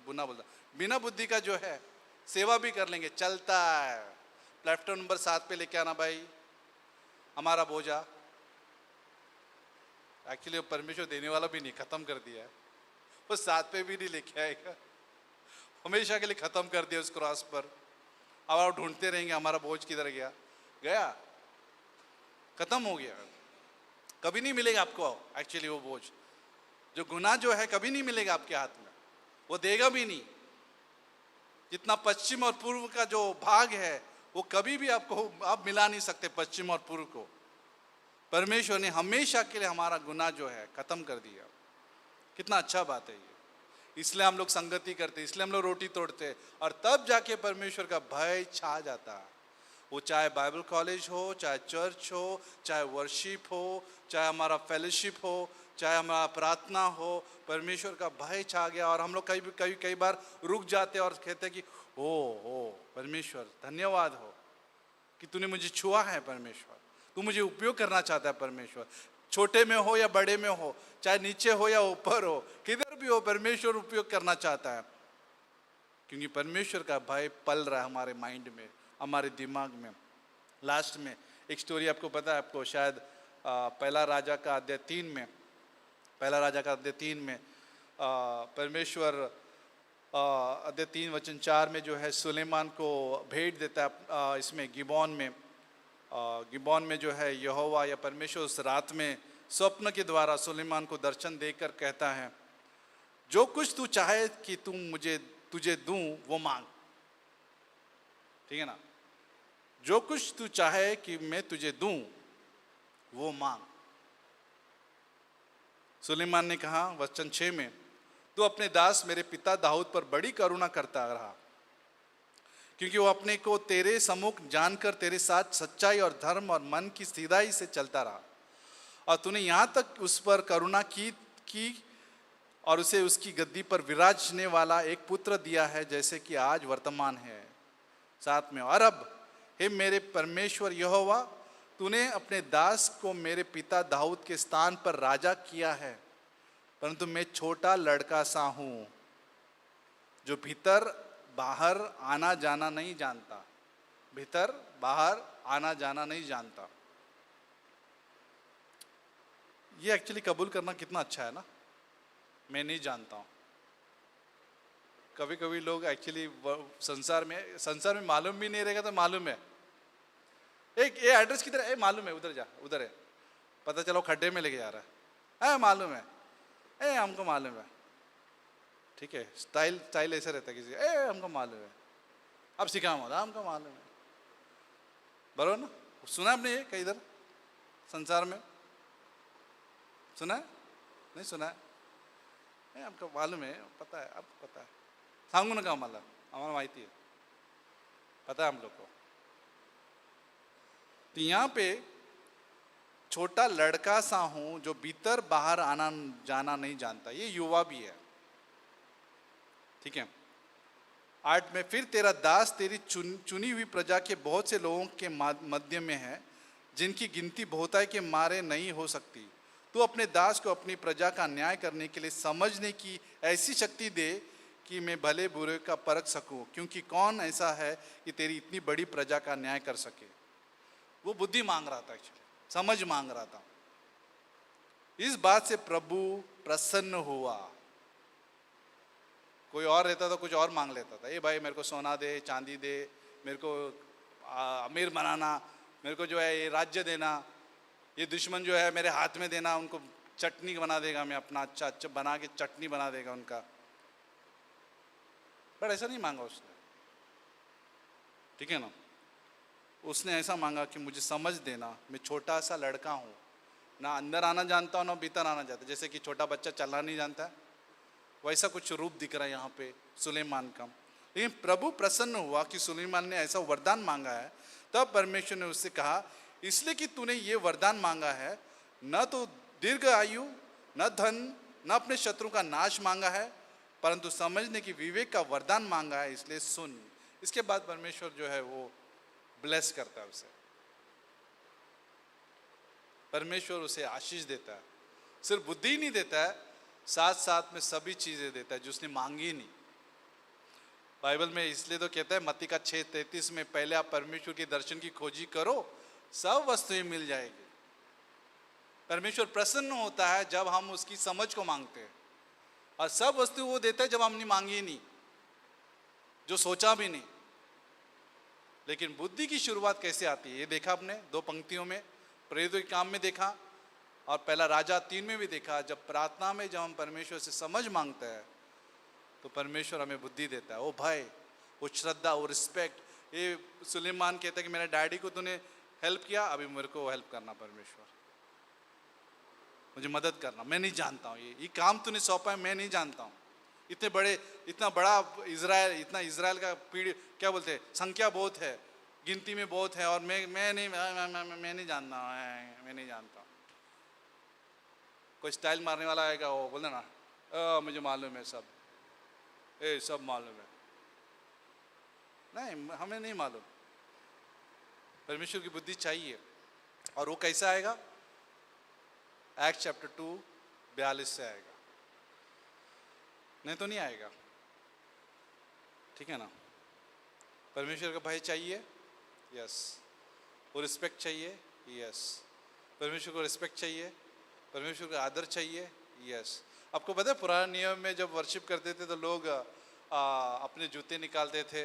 बुना बोलता बिना बुद्धि का जो है सेवा भी कर लेंगे, चलता है। प्लेटफॉर्म नंबर 7 पे लेके आना भाई हमारा बोझा। एक्चुअली परमेश्वर देने वाला भी नहीं, खत्म कर दिया है वो, 7 पे भी नहीं लेके आएगा, हमेशा के लिए खत्म कर दिया उस क्रॉस पर। अब आप ढूंढते रहेंगे हमारा बोझ किधर गया, गया, खत्म हो गया, कभी नहीं मिलेगा आपको। एक्चुअली वो बोझ जो गुनाह जो है कभी नहीं मिलेगा आपके हाथ में, वो देगा भी नहीं। जितना पश्चिम और पूर्व का जो भाग है वो कभी भी आपको आप मिला नहीं सकते पश्चिम और पूर्व को। परमेश्वर ने हमेशा के लिए हमारा गुनाह जो है खत्म कर दिया। कितना अच्छा बात है ये। इसलिए हम लोग संगति करते, इसलिए हम लोग रोटी तोड़ते, और तब जाके परमेश्वर का भय छा जाता है। वो चाहे बाइबल कॉलेज हो, चाहे चर्च हो, चाहे वर्शिप हो, चाहे हमारा फेलोशिप हो, चाहे हमारा प्रार्थना हो, परमेश्वर का भय छा गया। और हम लोग कई बार रुक जाते और कहते हैं कि ओ परमेश्वर धन्यवाद हो कि तूने मुझे छुआ है, परमेश्वर तू मुझे उपयोग करना चाहता है। परमेश्वर छोटे में हो या बड़े में हो, चाहे नीचे हो या ऊपर हो, किधर भी हो, परमेश्वर उपयोग करना चाहता है। क्योंकि परमेश्वर का भय पल रहा है हमारे माइंड में, हमारे दिमाग में। लास्ट में एक स्टोरी आपको पता है, आपको शायद पहला राजा का अध्याय 3 में परमेश्वर अध्याय 3 वचन 4 में जो है सुलेमान को भेंट देता है। इसमें गिबोन में जो है यहोवा या परमेश्वर उस रात में स्वप्न के द्वारा सुलेमान को दर्शन देकर कहता है, जो कुछ तू चाहे कि तुझे दूं वो मांग। ठीक है ना, जो कुछ तू चाहे कि मैं तुझे दूं वो मांग। सुलेमान ने कहा वचन 6 में, तू अपने दास मेरे पिता दाऊद पर बड़ी करुणा करता रहा, क्योंकि वो अपने को तेरे सम्मुख जानकर तेरे साथ सच्चाई और धर्म और मन की सीधाई से चलता रहा, और तूने यहाँ तक उस पर करुणा की और उसे उसकी गद्दी पर विराजने वाला एक पुत्र दिया है, जैसे कि आज वर्तमान है। साथ में, और अब हे मेरे परमेश्वर यहोवा, तूने अपने दास को मेरे पिता दाऊद के स्थान पर राजा किया है, परंतु मैं छोटा लड़का सा हूं, जो भीतर बाहर आना जाना नहीं जानता। भीतर बाहर आना जाना नहीं जानता। ये एक्चुअली कबूल करना कितना अच्छा है ना, मैं नहीं जानता हूं। कभी कभी लोग एक्चुअली संसार में मालूम भी नहीं रहेगा तो मालूम है, एक ये एड्रेस किधर है, मालूम है, उधर जा, उधर है, पता चलो खड्डे में लेके जा रहा है, मालूम है, हमको मालूम है। ठीक है, स्टाइल ऐसे रहता है किसी, हमको मालूम है, अब सिखा होता हमको मालूम है, बरोबर ना। सुना आपने ये कहीं इधर संसार में सुना है? नहीं सुना है? हमको मालूम है, पता है, आपको पता है, सांगू ना का मला हमारा माहिती है, पता है हम लोग को। तो यहाँ पे छोटा लड़का सा हूं, जो भीतर बाहर आना जाना नहीं जानता। ये युवा भी है। ठीक है, 8 में, फिर तेरा दास तेरी चुनी हुई प्रजा के बहुत से लोगों के मध्य में है, जिनकी गिनती बहुताई के मारे नहीं हो सकती। तू अपने दास को अपनी प्रजा का न्याय करने के लिए समझने की ऐसी शक्ति दे कि मैं भले बुरे का परख सकूं, क्योंकि कौन ऐसा है कि तेरी इतनी बड़ी प्रजा का न्याय कर सके। वो बुद्धि मांग रहा था, एक्चुअली समझ मांग रहा था। इस बात से प्रभु प्रसन्न हुआ। कोई और रहता तो कुछ और मांग लेता था, ये भाई मेरे को सोना दे, चांदी दे, मेरे को अमीर बनाना, मेरे को जो है ये राज्य देना, ये दुश्मन जो है मेरे हाथ में देना, उनको चटनी बना देगा, मैं अपना अच्छा बना के चटनी बना देगा उनका। पर ऐसा नहीं मांगा उसने। ठीक है ना, उसने ऐसा मांगा कि मुझे समझ देना, मैं छोटा सा लड़का हूँ, ना अंदर आना जानता हूँ ना भीतर आना जानता। जैसे कि छोटा बच्चा चलना नहीं जानता है, वैसा कुछ रूप दिख रहा है यहाँ पे सुलेमान का। लेकिन प्रभु प्रसन्न हुआ कि सुलेमान ने ऐसा वरदान मांगा है। तब परमेश्वर ने उससे कहा, इसलिए कि तूने ये वरदान मांगा है, न तो दीर्घ आयु, न धन, न अपने शत्रु का नाश मांगा है, परंतु समझने की विवेक का वरदान मांगा है, इसलिए सुन। इसके बाद परमेश्वर जो है वो ब्लेस करता है उसे। परमेश्वर उसे आशीष देता है। सिर्फ बुद्धि ही नहीं देता है, साथ साथ में सभी चीजें देता है जो उसने मांगी नहीं। बाइबल में इसलिए तो कहता है मत्ती का 6:33 में, पहले आप परमेश्वर के दर्शन की खोजी करो, सब वस्तुएं मिल जाएगी। परमेश्वर प्रसन्न होता है जब हम उसकी समझ को मांगते हैं, और सब वस्तु वो देता है जब हमने मांगी नहीं, जो सोचा भी नहीं। लेकिन बुद्धि की शुरुआत कैसे आती है ये देखा आपने 2 पंक्तियों में, प्रेरितों के काम में देखा, और पहला राजा 3 में भी देखा। जब प्रार्थना में जब हम परमेश्वर से समझ मांगते हैं तो परमेश्वर हमें बुद्धि देता है। वो भय, वो श्रद्धा, वो रिस्पेक्ट। ये सुलेमान कहता है कि मेरे डैडी को तूने हेल्प किया, अभी मेरे को हेल्प करना, परमेश्वर मुझे मदद करना। मैं नहीं जानता हूँ ये काम तूने सौंपा है, मैं नहीं जानता हूँ। इतना बड़ा इजराइल, इतना इजराइल का पीढ़ी क्या बोलते हैं, संख्या बहुत है, गिनती में बहुत है, और मैं नहीं जानता हूँ, मैं नहीं जानता। कोई स्टाइल मारने वाला आएगा, वो बोल देना मुझे मालूम है सब, सब मालूम है। नहीं, हमें नहीं मालूम। परमेश्वर की बुद्धि चाहिए। और वो कैसा आएगा? एक्ट चैप्टर 2:42 से आएगा, नहीं तो नहीं आएगा। ठीक है ना? परमेश्वर का भय चाहिए, यस। वो रिस्पेक्ट चाहिए, यस। परमेश्वर को रिस्पेक्ट चाहिए, परमेश्वर का आदर चाहिए, यस। आपको पता है पुराने नियम में जब वर्शिप करते थे तो लोग अपने जूते निकालते थे,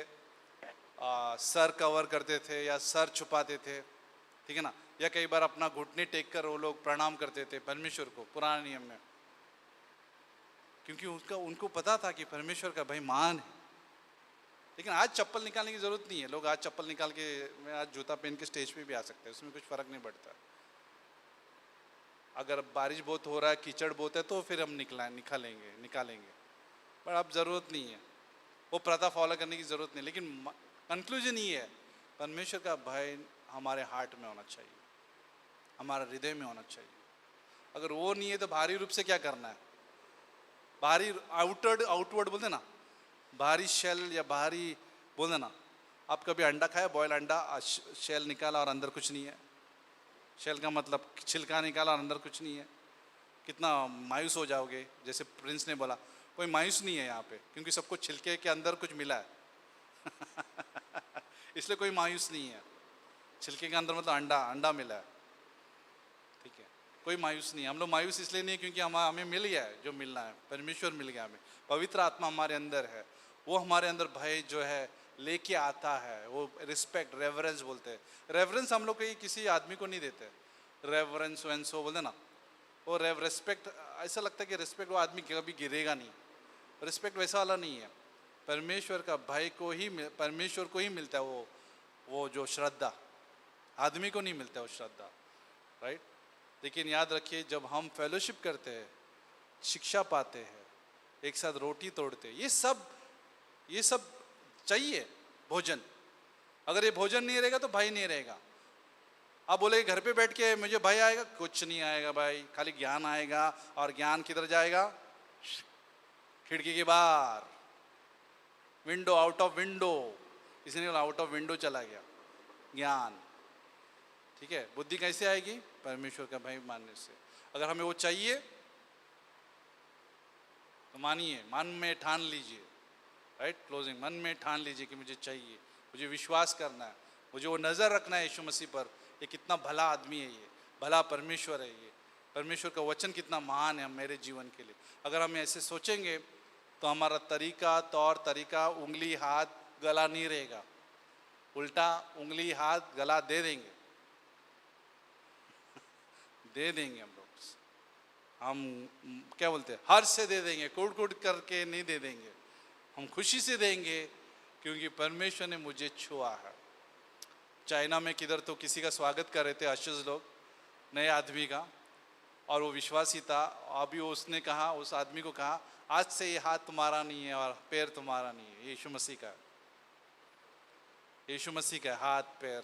सर कवर करते थे या सर छुपाते थे, ठीक है ना? या कई बार अपना घुटने टेक कर वो लोग प्रणाम करते थे परमेश्वर को, पुराने नियम में, क्योंकि उनको पता था कि परमेश्वर का भाई महान है। लेकिन आज चप्पल निकालने की जरूरत नहीं है। लोग आज चप्पल निकाल के, मैं आज जूता पहन के स्टेज पे भी आ सकते हैं, उसमें कुछ फर्क नहीं पड़ता। अगर बारिश बहुत हो रहा है, कीचड़ बहुत है, तो फिर हम निकालेंगे, पर अब ज़रूरत नहीं है, वो प्रथा फॉलो करने की ज़रूरत नहीं। लेकिन कंक्लूजन ये है, परमेश्वर का भय हमारे हार्ट में होना चाहिए, हमारा हृदय में होना चाहिए। अगर वो नहीं है तो बाहरी रूप से क्या करना है? बाहरी आउटवर्ड बोलते ना, बाहरी शेल या बाहरी बोलते ना। आप कभी अंडा खाया, बॉयल अंडा, शेल निकाला और अंदर कुछ नहीं है। शेल का मतलब छिलका निकाला और अंदर कुछ नहीं है, कितना मायूस हो जाओगे। जैसे प्रिंस ने बोला, कोई मायूस नहीं है यहाँ पे, क्योंकि सबको छिलके के अंदर कुछ मिला है इसलिए कोई मायूस नहीं है। छिलके के अंदर मतलब अंडा मिला है, ठीक है? कोई मायूस नहीं है। हम लोग मायूस इसलिए नहीं है क्योंकि हमें मिल गया है जो मिलना है, परमेश्वर मिल गया हमें, पवित्र आत्मा हमारे अंदर है, वो हमारे अंदर भय जो है लेके आता है। वो रिस्पेक्ट, रेवरेंस बोलते हैं। रेवरेंस हम लोग कहीं किसी आदमी को नहीं देते, रेवरेंस वेंसो बोलते ना, वो रेस्पेक्ट, ऐसा लगता है कि रिस्पेक्ट वो आदमी कभी गिरेगा नहीं। रिस्पेक्ट वैसा वाला नहीं है। परमेश्वर का भय को ही, परमेश्वर को ही मिलता है वो जो श्रद्धा, आदमी को नहीं मिलता है वो श्रद्धा, राइट? लेकिन याद रखिए, जब हम फेलोशिप करते हैं, शिक्षा पाते हैं, एक साथ रोटी तोड़ते हैं, ये सब चाहिए भोजन। अगर ये भोजन नहीं रहेगा तो भय नहीं रहेगा। आप बोले घर पे बैठ के मुझे भय आएगा, कुछ नहीं आएगा भाई, खाली ज्ञान आएगा। और ज्ञान किधर जाएगा? खिड़की के बाहर, विंडो, आउट ऑफ विंडो। किसी ने आउट ऑफ विंडो चला गया ज्ञान, ठीक है? बुद्धि कैसे आएगी? परमेश्वर का भय मानने से। अगर हमें वो चाहिए तो मानिए, मन में ठान लीजिए, राइट? क्लोजिंग, मन में ठान लीजिए कि मुझे चाहिए, मुझे विश्वास करना है, मुझे वो नज़र रखना है यीशु मसीह पर, ये कितना भला आदमी है, ये भला परमेश्वर है, ये परमेश्वर का वचन कितना महान है मेरे जीवन के लिए। अगर हम ऐसे सोचेंगे तो हमारा तरीका, तौर तरीका, उंगली हाथ गला नहीं रहेगा, उल्टा उंगली हाथ गला दे देंगे हम क्या बोलते हैं, हर्ष से दे देंगे, कूट करके नहीं दे देंगे, हम खुशी से देंगे, क्योंकि परमेश्वर ने मुझे छुआ है। चाइना में किधर तो किसी का स्वागत कर रहे थे अशुज लोग, नए आदमी का, और वो विश्वासी था। अभी उसने कहा, उस आदमी को कहा, आज से ये हाथ तुम्हारा नहीं है और पैर तुम्हारा नहीं है, यीशु मसीह का है, यीशु मसीह का हाथ पैर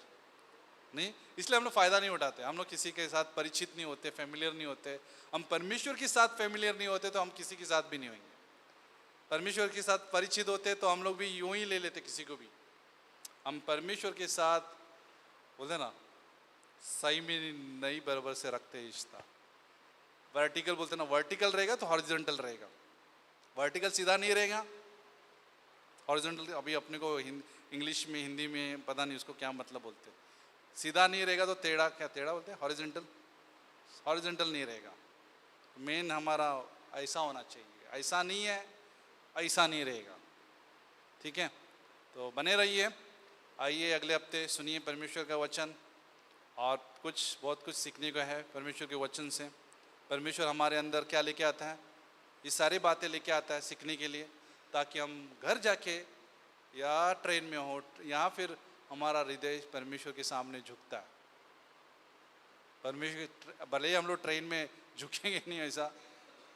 नहीं। इसलिए हम लोग फ़ायदा नहीं उठाते, हम लोग किसी के साथ परिचित नहीं होते, फेमिलियर नहीं होते। हम परमेश्वर के साथ फेमिलियर नहीं होते तो हम किसी के साथ भी नहीं होंगे। परमेश्वर के साथ परिचित होते तो हम लोग भी यूं ही ले लेते किसी को भी। हम परमेश्वर के साथ बोलते ना, सही में नहीं बराबर से रखते रिश्ता। वर्टिकल बोलते ना, वर्टिकल रहेगा तो हॉरिजॉन्टल रहेगा, वर्टिकल सीधा नहीं रहेगा, हॉरिजॉन्टल अभी अपने को इंग्लिश में हिंदी में पता नहीं उसको क्या मतलब बोलते हैं, सीधा नहीं रहेगा तो टेढ़ा, क्या टेढ़ा बोलते हैं, हॉरिजॉन्टल, हॉरिजॉन्टल नहीं रहेगा। मेन हमारा ऐसा होना चाहिए, ऐसा नहीं है, ऐसा नहीं रहेगा, ठीक है। तो बने रहिए। आइए अगले हफ्ते सुनिए परमेश्वर का वचन, और बहुत कुछ सीखने को है परमेश्वर के वचन से। परमेश्वर हमारे अंदर क्या लेके आता है, ये सारी बातें लेके आता है सीखने के लिए, ताकि हम घर जाके या ट्रेन में हो या फिर हमारा हृदय परमेश्वर के सामने झुकता है। परमेश्वर भले ही हम लोग ट्रेन में झुकेंगे नहीं ऐसा,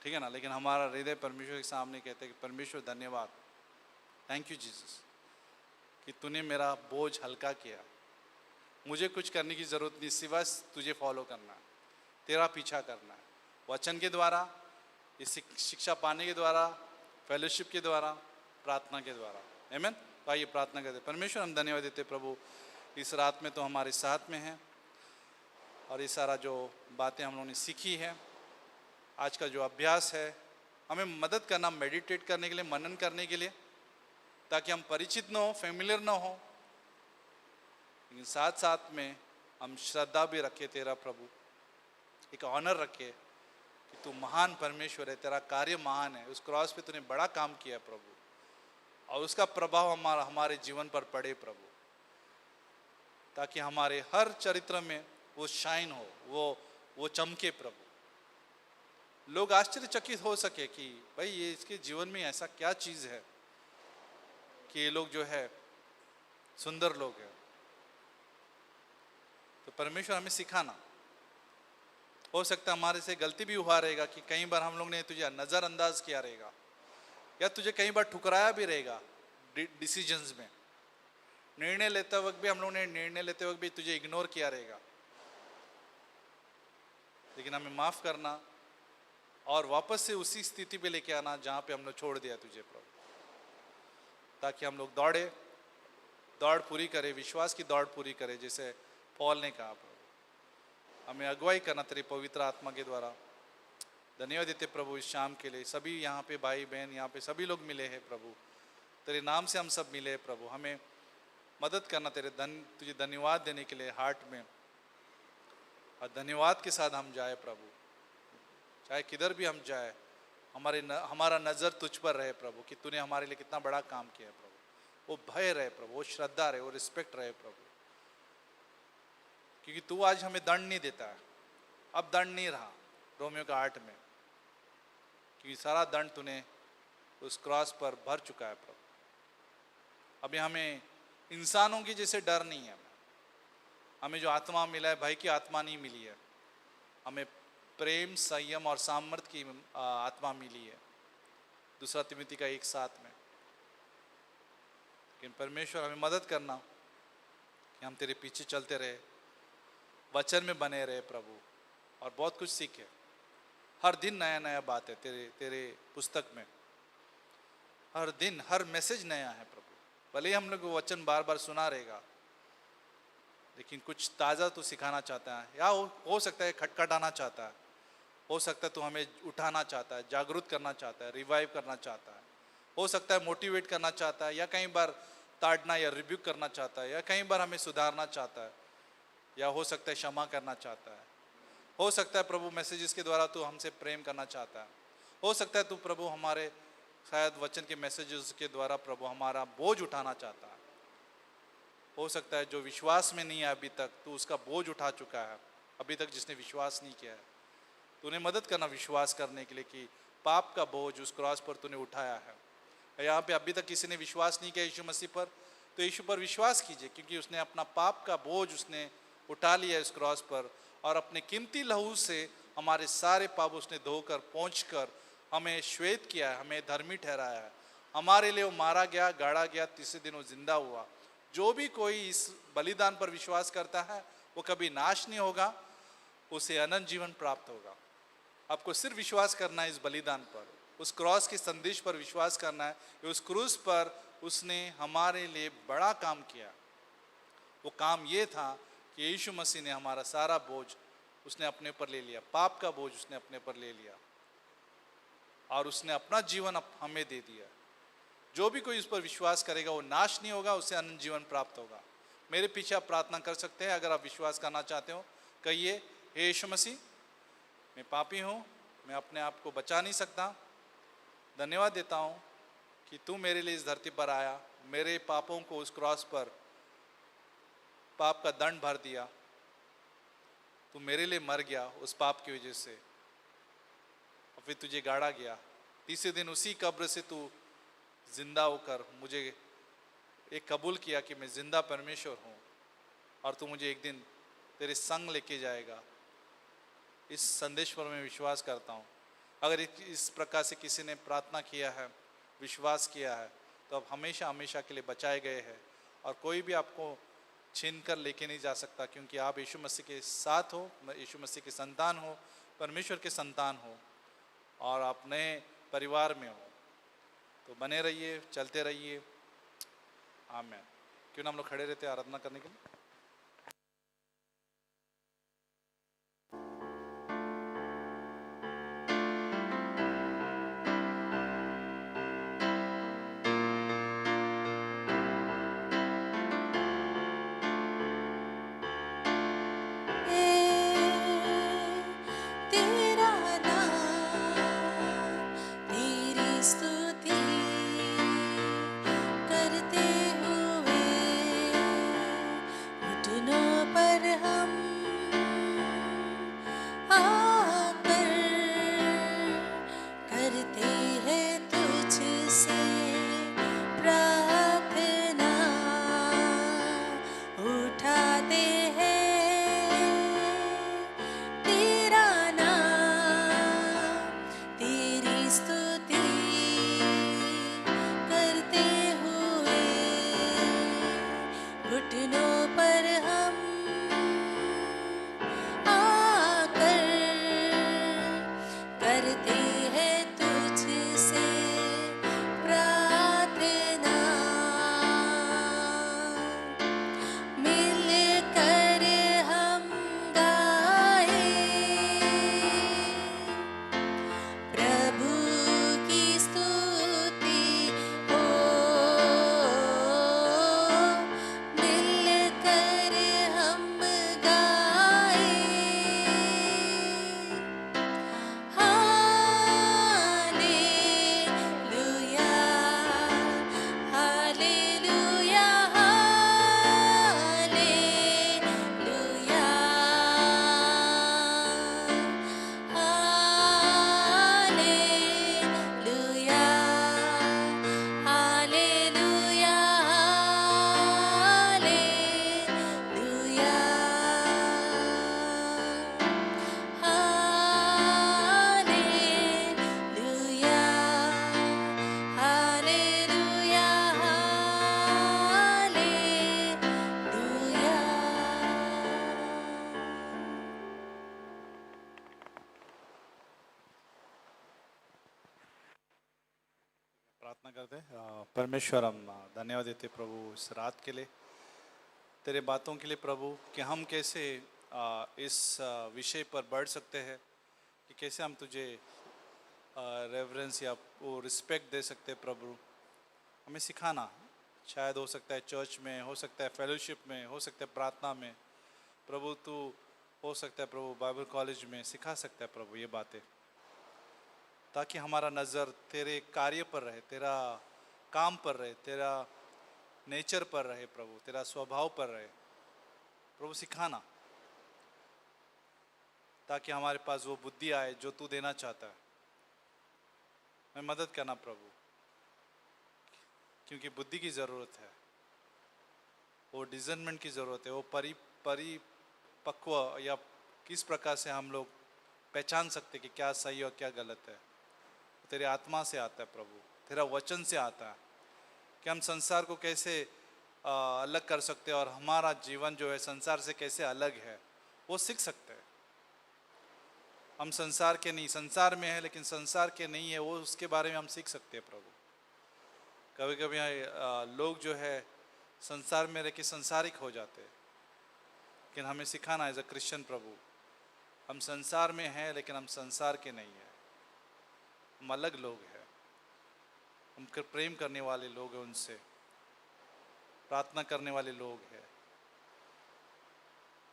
ठीक है ना, लेकिन हमारा हृदय परमेश्वर के सामने कहते हैं कि परमेश्वर धन्यवाद, थैंक यू जीसस कि तूने मेरा बोझ हल्का किया, मुझे कुछ करने की ज़रूरत नहीं, सिवाय तुझे फॉलो करना है, तेरा पीछा करना है, वचन के द्वारा, ये शिक्षा पाने के द्वारा, फेलोशिप के द्वारा, प्रार्थना के द्वारा। आमीन। तो आइए प्रार्थना करते। परमेश्वर हम धन्यवाद देते प्रभु, इस रात में तो हमारे साथ में है, और ये सारा जो बातें हम लोगों ने सीखी है, आज का जो अभ्यास है, हमें मदद करना मेडिटेट करने के लिए, मनन करने के लिए, ताकि हम परिचित न हो, फेमिलियर न हो, लेकिन साथ साथ में हम श्रद्धा भी रखें तेरा प्रभु, एक ऑनर रखे कि तू महान परमेश्वर है, तेरा कार्य महान है, उस क्रॉस पे तूने बड़ा काम किया प्रभु, और उसका प्रभाव हमारे जीवन पर पड़े प्रभु, ताकि हमारे हर चरित्र में वो शाइन हो, वो चमके प्रभु। लोग आश्चर्यचकित हो सके कि भाई ये इसके जीवन में ऐसा क्या चीज़ है कि ये लोग जो है सुंदर लोग हैं। तो परमेश्वर हमें सिखाना, हो सकता है हमारे से गलती भी हुआ रहेगा कि कई बार हम लोग ने तुझे नज़रअंदाज किया रहेगा, या तुझे कई बार ठुकराया भी रहेगा डिसीजंस में, निर्णय लेते वक्त भी हम लोग ने निर्णय लेते वक्त भी तुझे इग्नोर किया रहेगा, लेकिन हमें माफ़ करना और वापस से उसी स्थिति पे लेके आना जहाँ पे हम लोग छोड़ दिया तुझे प्रभु, ताकि हम लोग दौड़ पूरी करें, विश्वास की दौड़ पूरी करें, जैसे पॉल ने कहा प्रभु। हमें अगुवाई करना तेरी पवित्र आत्मा के द्वारा। धन्यवाद देते प्रभु इस शाम के लिए, सभी यहाँ पे भाई बहन, यहाँ पे सभी लोग मिले हैं प्रभु, तेरे नाम से हम सब मिले हैं प्रभु। हमें मदद करना तुझे धन्यवाद देने के लिए हार्ट में, और धन्यवाद के साथ हम जाए प्रभु, चाहे किधर भी हम जाए, हमारा नज़र तुझ पर रहे प्रभु, कि तूने हमारे लिए कितना बड़ा काम किया है प्रभु। वो भय रहे प्रभु, वो श्रद्धा रहे, वो रिस्पेक्ट रहे प्रभु, क्योंकि तू आज हमें दंड नहीं देता है, अब दंड नहीं रहा रोमियो का 8 में, क्योंकि सारा दंड तूने उस क्रॉस पर भर चुका है प्रभु। अभी हमें इंसानों की जैसे डर नहीं है, हमें जो आत्मा मिला है भय की आत्मा नहीं मिली है, हमें प्रेम, संयम और सामर्थ्य की आत्मा मिली है, 2 तिमोथी का 1:7 में। लेकिन परमेश्वर हमें मदद करना कि हम तेरे पीछे चलते रहे, वचन में बने रहे प्रभु, और बहुत कुछ सीखे। हर दिन नया नया बात है तेरे पुस्तक में, हर दिन हर मैसेज नया है प्रभु। भले ही हम लोग को वचन बार बार सुना रहेगा, लेकिन कुछ ताज़ा तो सिखाना चाहता है, या हो सकता है खटखटाना चाहता है, हो सकता है तो हमें उठाना चाहता है, जागरूक करना चाहता है, रिवाइव करना चाहता है, हो सकता है मोटिवेट करना चाहता है, या कई बार ताड़ना या रिब्यूक करना चाहता है, या कई बार हमें सुधारना चाहता है, या हो सकता है क्षमा करना चाहता है, हो सकता है प्रभु मैसेजेस के द्वारा तू हमसे प्रेम करना चाहता है, हो सकता है तू प्रभु हमारे शायद वचन के मैसेजेस के द्वारा प्रभु हमारा बोझ उठाना चाहता है, हो सकता है जो विश्वास में नहीं है अभी तक, तू उसका बोझ उठा चुका है, अभी तक जिसने विश्वास नहीं किया है, तूने मदद करना विश्वास करने के लिए कि पाप का बोझ उस क्रॉस पर तूने उठाया है। यहाँ पे अभी तक किसी ने विश्वास नहीं किया यीशु मसीह पर, तो यीशु पर विश्वास कीजिए, क्योंकि उसने अपना पाप का बोझ उसने उठा लिया इस क्रॉस पर, और अपने कीमती लहू से हमारे सारे पाप उसने धोकर पोंछकर हमें श्वेत किया है, हमें धर्मी ठहराया है। हमारे लिए वो मारा गया, गाड़ा गया, तीसरे दिन वो जिंदा हुआ। जो भी कोई इस बलिदान पर विश्वास करता है वो कभी नाश नहीं होगा, उसे अनंत जीवन प्राप्त होगा। आपको सिर्फ विश्वास करना है इस बलिदान पर, उस क्रॉस के संदेश पर विश्वास करना है, उस क्रूस पर उसने हमारे लिए बड़ा काम किया। वो काम ये था कि यीशु मसीह ने हमारा सारा बोझ उसने अपने पर ले लिया, पाप का बोझ उसने अपने पर ले लिया और उसने अपना जीवन हमें दे दिया। जो भी कोई उस पर विश्वास करेगा वो नाश नहीं होगा, उसे अनंत जीवन प्राप्त होगा। मेरे पीछे आप प्रार्थना कर सकते हैं। अगर आप विश्वास करना चाहते हो कहिए, हे यीशु मसीह, मैं पापी हूँ, मैं अपने आप को बचा नहीं सकता। धन्यवाद देता हूँ कि तू मेरे लिए इस धरती पर आया, मेरे पापों को उस क्रॉस पर पाप का दंड भर दिया। तू मेरे लिए मर गया उस पाप की वजह से, और फिर तुझे गाड़ा गया। तीसरे दिन उसी कब्र से तू जिंदा होकर मुझे एक कबूल किया कि मैं जिंदा परमेश्वर हूँ और तू मुझे एक दिन तेरे संग लेके जाएगा। इस संदेश पर मैं विश्वास करता हूँ। अगर इस प्रकार से किसी ने प्रार्थना किया है, विश्वास किया है, तो आप हमेशा हमेशा के लिए बचाए गए हैं और कोई भी आपको छीन कर लेके नहीं जा सकता, क्योंकि आप यीशु मसीह के साथ हो, यीशु मसीह के संतान हो, परमेश्वर के संतान हो और आप नए परिवार में हो। तो बने रहिए, चलते रहिए। आमीन। क्यों ना हम लोग खड़े रहते हैं आराधना करने के लिए। तेरा नाम, तेरी स्तुति करते हुए घुटनों पर हम आकर करते हैं तुझसे प्रार्थना, उठाते हैं तेरा नाम, तेरी स्तुति करते हुए घुटनों पर हम आकर करते हैं तुझसे प्रार्थना। मिलकर हम गाए प्रभु की स्तुति हो, मिलकर हम गाए hallelujah, hallelujah, hallelujah, hallelujah, hallelujah, hallelujah, hallelujah, प्रार्थना करते हैं। परमेश्वर, हम धन्यवाद देते प्रभु इस रात के लिए, तेरे बातों के लिए प्रभु, कि हम कैसे इस विषय पर बढ़ सकते हैं, कि कैसे हम तुझे रेवरेंस या वो रिस्पेक्ट दे सकते हैं। प्रभु हमें सिखाना, शायद हो सकता है चर्च में, हो सकता है फेलोशिप में, हो सकता है प्रार्थना में। प्रभु तू हो सकता है प्रभु बाइबल कॉलेज में सिखा सकता है प्रभु ये बातें, ताकि हमारा नज़र तेरे कार्य पर रहे, तेरा काम पर रहे, तेरा नेचर पर रहे प्रभु, तेरा स्वभाव पर रहे। प्रभु सिखाना, ताकि हमारे पास वो बुद्धि आए जो तू देना चाहता है। मैं मदद करना प्रभु, क्योंकि बुद्धि की ज़रूरत है, वो डिज़र्नमेंट की ज़रूरत है, वो परिपक्व या किस प्रकार से हम लोग पहचान सकते कि क्या सही और क्या गलत है। तेरे आत्मा से आता है प्रभु, तेरा वचन से आता है, कि हम संसार को कैसे अलग कर सकते हैं और हमारा जीवन जो है संसार से कैसे अलग है वो सीख सकते हैं। हम संसार के नहीं, संसार में है लेकिन संसार के नहीं है, वो उसके बारे में हम सीख सकते हैं प्रभु। कभी कभी लोग जो है संसार में रह के संसारिक हो जाते हैं, लेकिन हमें सिखाना एज अ क्रिश्चियन प्रभु, हम संसार में हैं लेकिन हम संसार के नहीं हैं, हम अलग लोग हैं, हम प्रेम करने वाले लोग हैं, उनसे प्रार्थना करने वाले लोग हैं,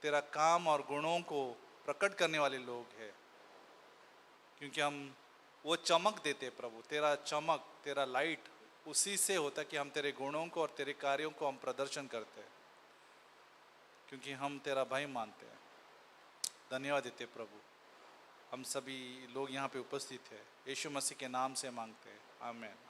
तेरा काम और गुणों को प्रकट करने वाले लोग हैं, क्योंकि हम वो चमक देते प्रभु, तेरा चमक, तेरा लाइट उसी से होता कि हम तेरे गुणों को और तेरे कार्यों को हम प्रदर्शन करते हैं, क्योंकि हम तेरा भाई मानते हैं। धन्यवाद देते प्रभु, हम सभी लोग यहाँ पे उपस्थित हैं, यीशु मसीह के नाम से मांगते हैं, आमीन।